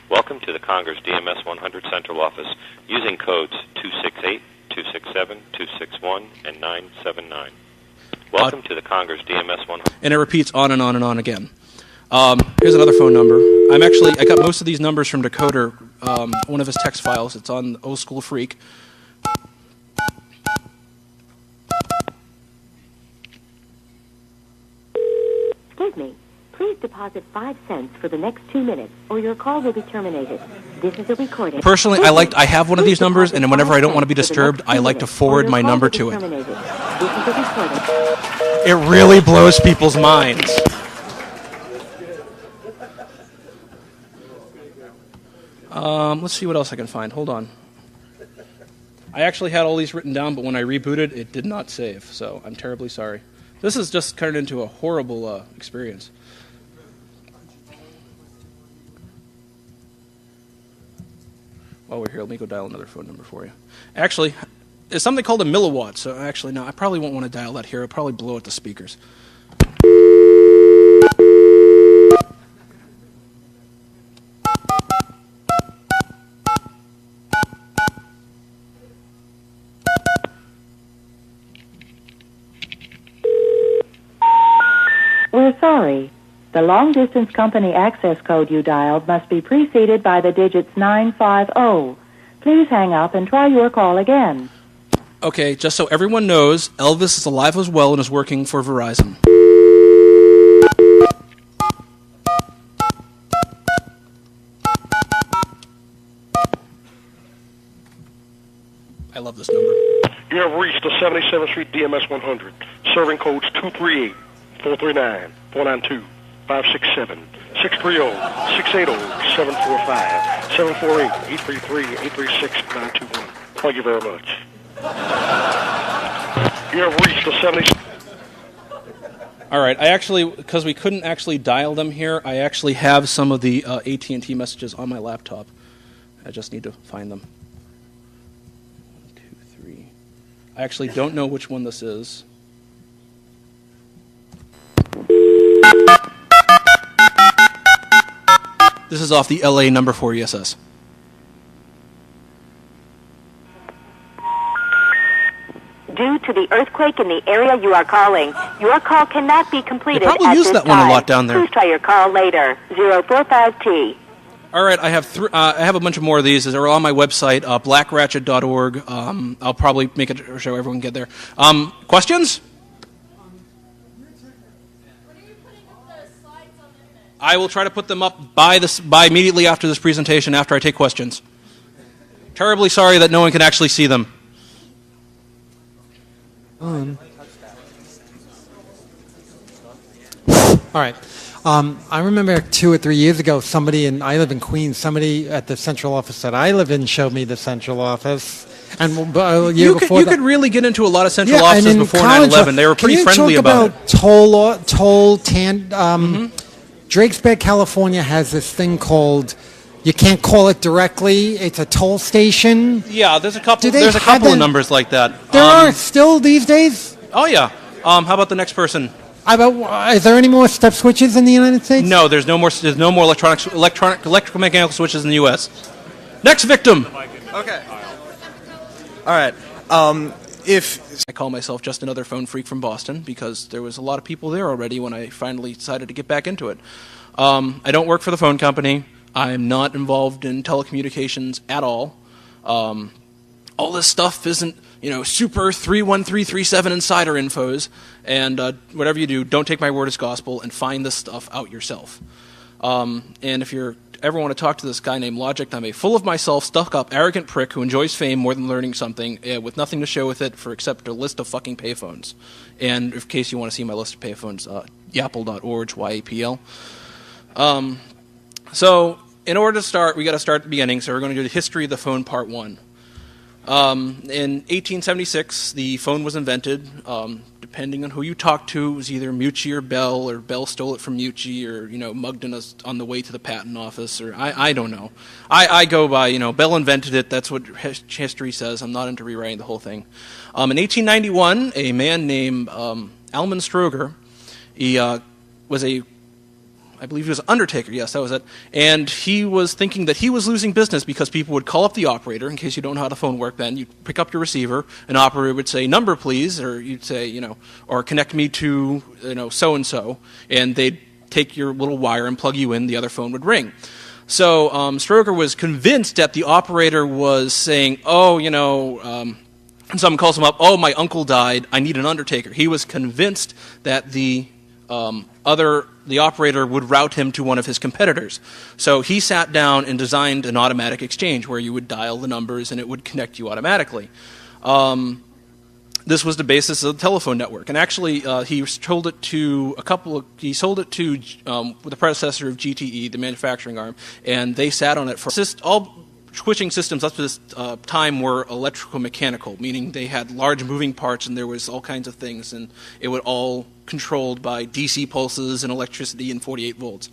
Welcome to the Congress DMS 100 Central Office using codes 268, 267, 261, and 979. Welcome to the Congress DMS 100. And it repeats on and on and on again. Here's another phone number. I got most of these numbers from Decoder, one of his text files. It's on Old School Phreak. Excuse me. Please deposit 5 cents for the next 2 minutes, or your call will be terminated. This is a recording. Personally, I have one of these numbers, and whenever I don't want to be disturbed, I like to forward my number to it. This is a recording. It really blows people's minds. Let's see what else I can find. Hold on. I actually had all these written down, but when I rebooted, it did not save, so I'm terribly sorry. This has just turned into a horrible experience. While we're here, let me go dial another phone number for you. Actually, it's something called a milliwatt, so actually, no, I probably won't want to dial that here. It'll probably blow out the speakers. We're sorry. The long-distance company access code you dialed must be preceded by the digits 950. Please hang up and try your call again. Okay, just so everyone knows, Elvis is alive as well and is working for Verizon. I love this number. You have reached the 77th Street DMS 100. Serving codes 238, 439, 492, 567, 630, 680, 745, 748, 833, 836, 921. Thank you very much. You have reached the 70... All right, I actually, because we couldn't actually dial them here, I actually have some of the AT&T messages on my laptop. I just need to find them. 1, 2, 3. I actually don't know which one this is. This is off the LA number 4 ESS. Due to the earthquake in the area you are calling, your call cannot be completed They probably at use this that time. one a lot down there. Please try your call later. 045T. All right, I have a bunch of more of these. They're on my website, blackratchet.org. I'll probably make it so everyone can get there. Questions? I will try to put them up by immediately after this presentation, after I take questions. Terribly sorry that no one can actually see them. All right. I remember 2 or 3 years ago, I live in Queens, somebody at the central office that I live in showed me the central office. And you could really get into a lot of central offices before 9/11. They were pretty friendly about it. Toll, Drakesburg, California has this thing called, you can't call it directly, it's a toll station. Yeah, there's a couple of numbers like that. There are still these days? Oh, yeah. How about the next person? Is there any more step switches in the United States? No, there's no more electromechanical switches in the U.S. Next victim. Okay. All right. I call myself just another phone freak from Boston because there was a lot of people there already when I finally decided to get back into it. I don't work for the phone company. I'm not involved in telecommunications at all. All this stuff isn't, super 31337 insider infos. And whatever you do, don't take my word as gospel and find this stuff out yourself. And if you ever want to talk to this guy named Logic, I'm a full of myself, stuck-up, arrogant prick who enjoys fame more than learning something, with nothing to show with it except a list of fucking payphones. And in case you want to see my list of payphones, yapl.org, YAPL. So in order to start, we got to start at the beginning. So we're going to do the history of the phone, part 1. In 1876, the phone was invented. Depending on who you talk to, it was either Mucci or Bell stole it from Mucci, or mugged us on the way to the patent office, or I don't know. I go by Bell invented it. That's what history says. I'm not into rewriting the whole thing. In 1891, a man named Alman Stroger, he was I believe he was an undertaker, yes, that was it. And he was thinking that he was losing business because people would call up the operator. In case you don't know how the phone worked then, you'd pick up your receiver, an operator would say, number please, or you'd say, or connect me to, so-and-so, and they'd take your little wire and plug you in, the other phone would ring. So Stroger was convinced that the operator was saying, and someone calls him up, oh, my uncle died, I need an undertaker. He was convinced that the the operator would route him to one of his competitors. So he sat down and designed an automatic exchange where you would dial the numbers and it would connect you automatically. This was the basis of the telephone network, and actually he sold it to the predecessor of GTE, the manufacturing arm, and they sat on it for all switching systems up to this time were electrical mechanical, meaning they had large moving parts and there was all kinds of things, and it was all controlled by DC pulses and electricity and 48 volts.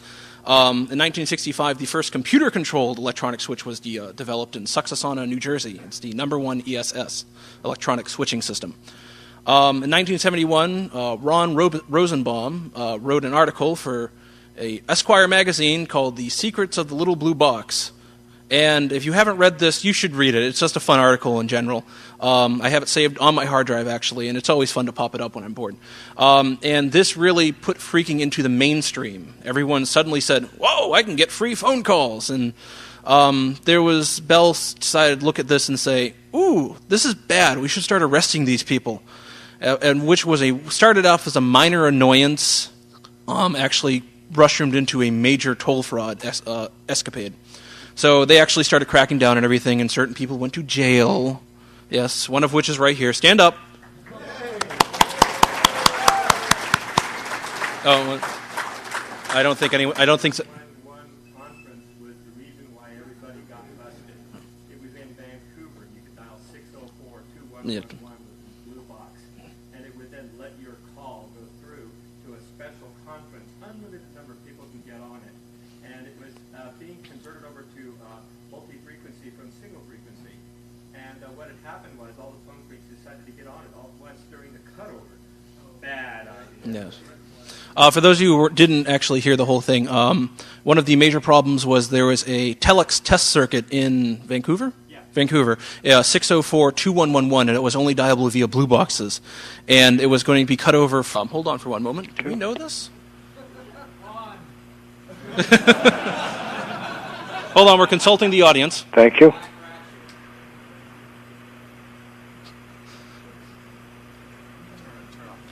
In 1965, the first computer-controlled electronic switch was developed in Susquehanna, New Jersey. It's the #1 ESS, electronic switching system. In 1971, Ron Rosenbaum wrote an article for a Esquire magazine called The Secrets of the Little Blue Box. And if you haven't read this, you should read it. It's just a fun article in general. I have it saved on my hard drive, actually, and it's always fun to pop it up when I'm bored. And this really put phreaking into the mainstream. Everyone suddenly said, whoa, I can get free phone calls. And Bell decided to look at this and say, ooh, this is bad. We should start arresting these people. And which started off as a minor annoyance, actually mushroomed into a major toll fraud escapade. So they actually started cracking down on everything, and certain people went to jail. Yes, one of which is right here. Stand up. Oh, I don't think so. One conference was the reason why everybody got busted. It was in Vancouver. You could dial 604-2111 with the blue box, and it would then let your call go through to a special conference. Unlimited number of people can get on it. And it was being converted over to multi-frequency from single frequency. And what had happened was all the phone freaks decided to get on it all at once during the cutover. Bad idea. Yes. For those of you who didn't actually hear the whole thing, one of the major problems was there was a telex test circuit in Vancouver? Yeah. Vancouver, 604-2111, and it was only dialable via blue boxes. And it was going to be cut over from... Hold on for one moment. Do we know this? Hold on, we're consulting the audience. Thank you.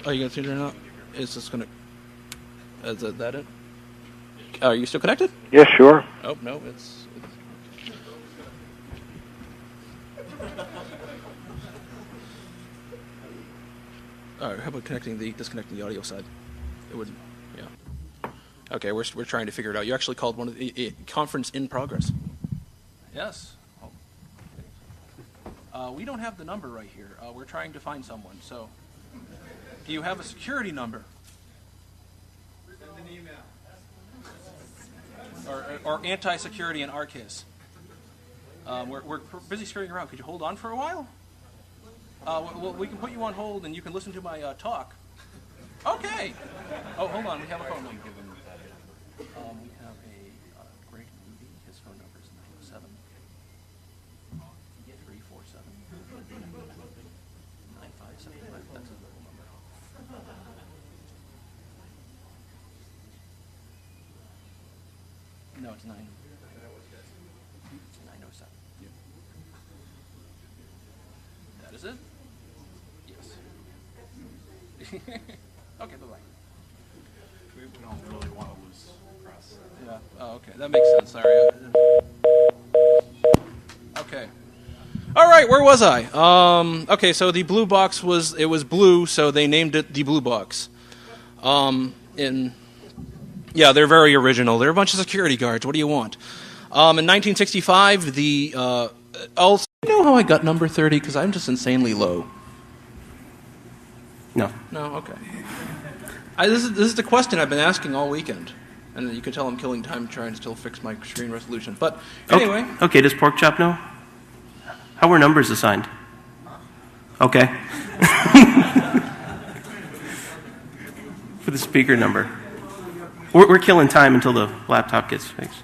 Are you going to turn it up? Is this going to... Is that it? Are you still connected? Yes, sure. Oh, no, it's... All right, how about disconnecting the audio side? It wouldn't... Yeah. Okay, we're trying to figure it out. You actually called one of the conference in progress. Yes. Oh. We don't have the number right here. We're trying to find someone. So, do you have a security number? Send an email. Or anti-security in our case. We're busy scurrying around. Could you hold on for a while? Well, we can put you on hold and you can listen to my talk. Okay. Oh, hold on. We have a phone number. We have a great movie. His phone number is 907 347 9575. That's his little number. No, it's 907. Yeah. That is it? Yes. Okay, bye-bye. We don't really want to lose press. Yeah. Oh, okay. That makes sense. Sorry. Okay. All right. Where was I? Okay. So the blue box was blue, so they named it the blue box. Yeah, they're very original. They're a bunch of security guards. What do you want? In 1965, also, you know how I got number 30? Because I'm just insanely low. No. No. Okay. This is the question I've been asking all weekend, and you can tell I'm killing time trying to still fix my screen resolution. But anyway. Okay. Does Pork Chop know? How were numbers assigned? Okay. For the speaker number. We're killing time until the laptop gets fixed.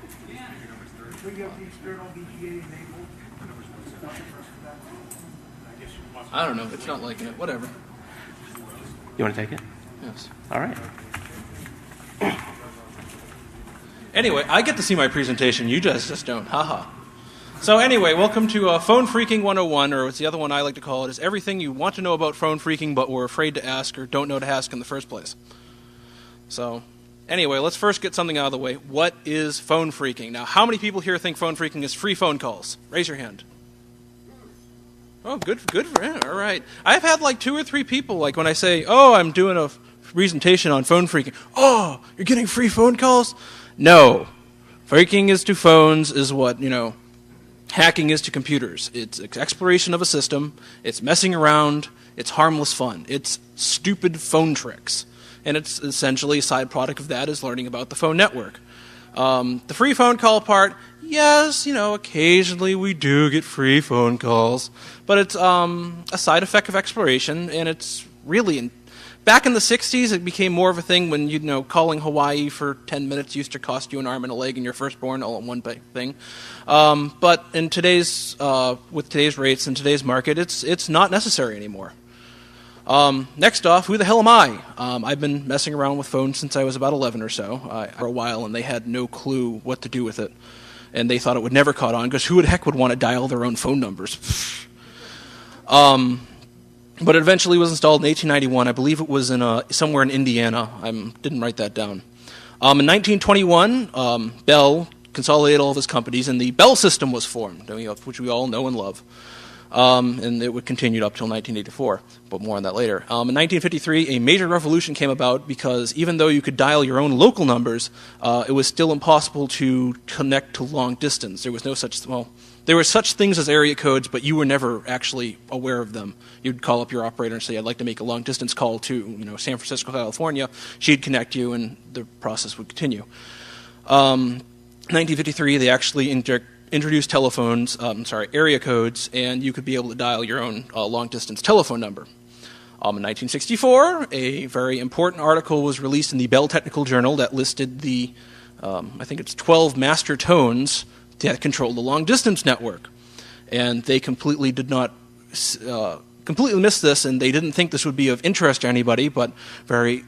I don't know. It's not liking it. Whatever. You want to take it? Yes. All right. Anyway, I get to see my presentation. You just don't. Haha. So anyway, welcome to Phone Phreaking 101, or it's the other one I like to call it, is everything you want to know about phone phreaking but were afraid to ask or don't know to ask in the first place. So, anyway, let's first get something out of the way. What is phone phreaking? Now, how many people here think phone phreaking is free phone calls? Raise your hand. Oh, good for him. All right. I've had like 2 or 3 people, like when I say, oh, I'm doing a presentation on phone phreaking. Oh, you're getting free phone calls? No. Phreaking is to phones is what, hacking is to computers. It's exploration of a system. It's messing around. It's harmless fun. It's stupid phone tricks. And it's essentially a side product of that is learning about the phone network. The free phone call part, yes, occasionally we do get free phone calls, but it's a side effect of exploration, and it's really, back in the 60s, it became more of a thing when, calling Hawaii for 10 minutes used to cost you an arm and a leg and your firstborn all in one thing. But in today's, with today's rates and today's market, it's not necessary anymore. Next off, who the hell am I? I've been messing around with phones since I was about 11 or so, for a while, and they had no clue what to do with it. And they thought it would never caught on, because who the heck would want to dial their own phone numbers? But it eventually was installed in 1891. I believe it was in somewhere in Indiana. I didn't write that down. In 1921, Bell consolidated all of his companies, and the Bell system was formed, which we all know and love. And it would continue up till 1984, but more on that later. In 1953, a major revolution came about because even though you could dial your own local numbers, it was still impossible to connect to long distance. There was no such, there were such things as area codes, but you were never actually aware of them. You'd call up your operator and say, I'd like to make a long distance call to, San Francisco, California. She'd connect you, and the process would continue. 1953, they actually introduced area codes, and you could be able to dial your own long-distance telephone number. In 1964, a very important article was released in the Bell Technical Journal that listed the, I think it's 12 master tones that control the long-distance network. And they completely did not, completely missed this, and they didn't think this would be of interest to anybody, but very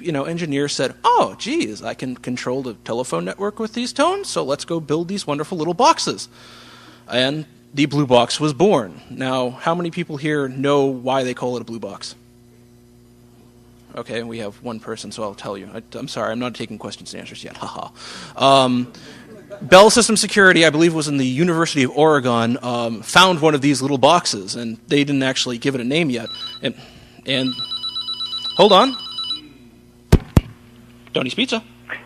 engineers said, oh, geez, I can control the telephone network with these tones, so let's go build these wonderful little boxes. And the blue box was born. Now, how many people here know why they call it a blue box? Okay, we have one person, so I'll tell you. I'm sorry, I'm not taking questions and answers yet. Haha. Bell System Security, I believe it was in the University of Oregon, found one of these little boxes, and they didn't actually give it a name yet. And hold on. Tony's Pizza.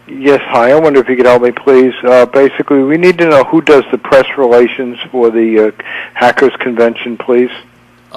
Yes, hi. I wonder if you could help me, please. Basically, we need to know who does the press relations for the Hackers Convention, please.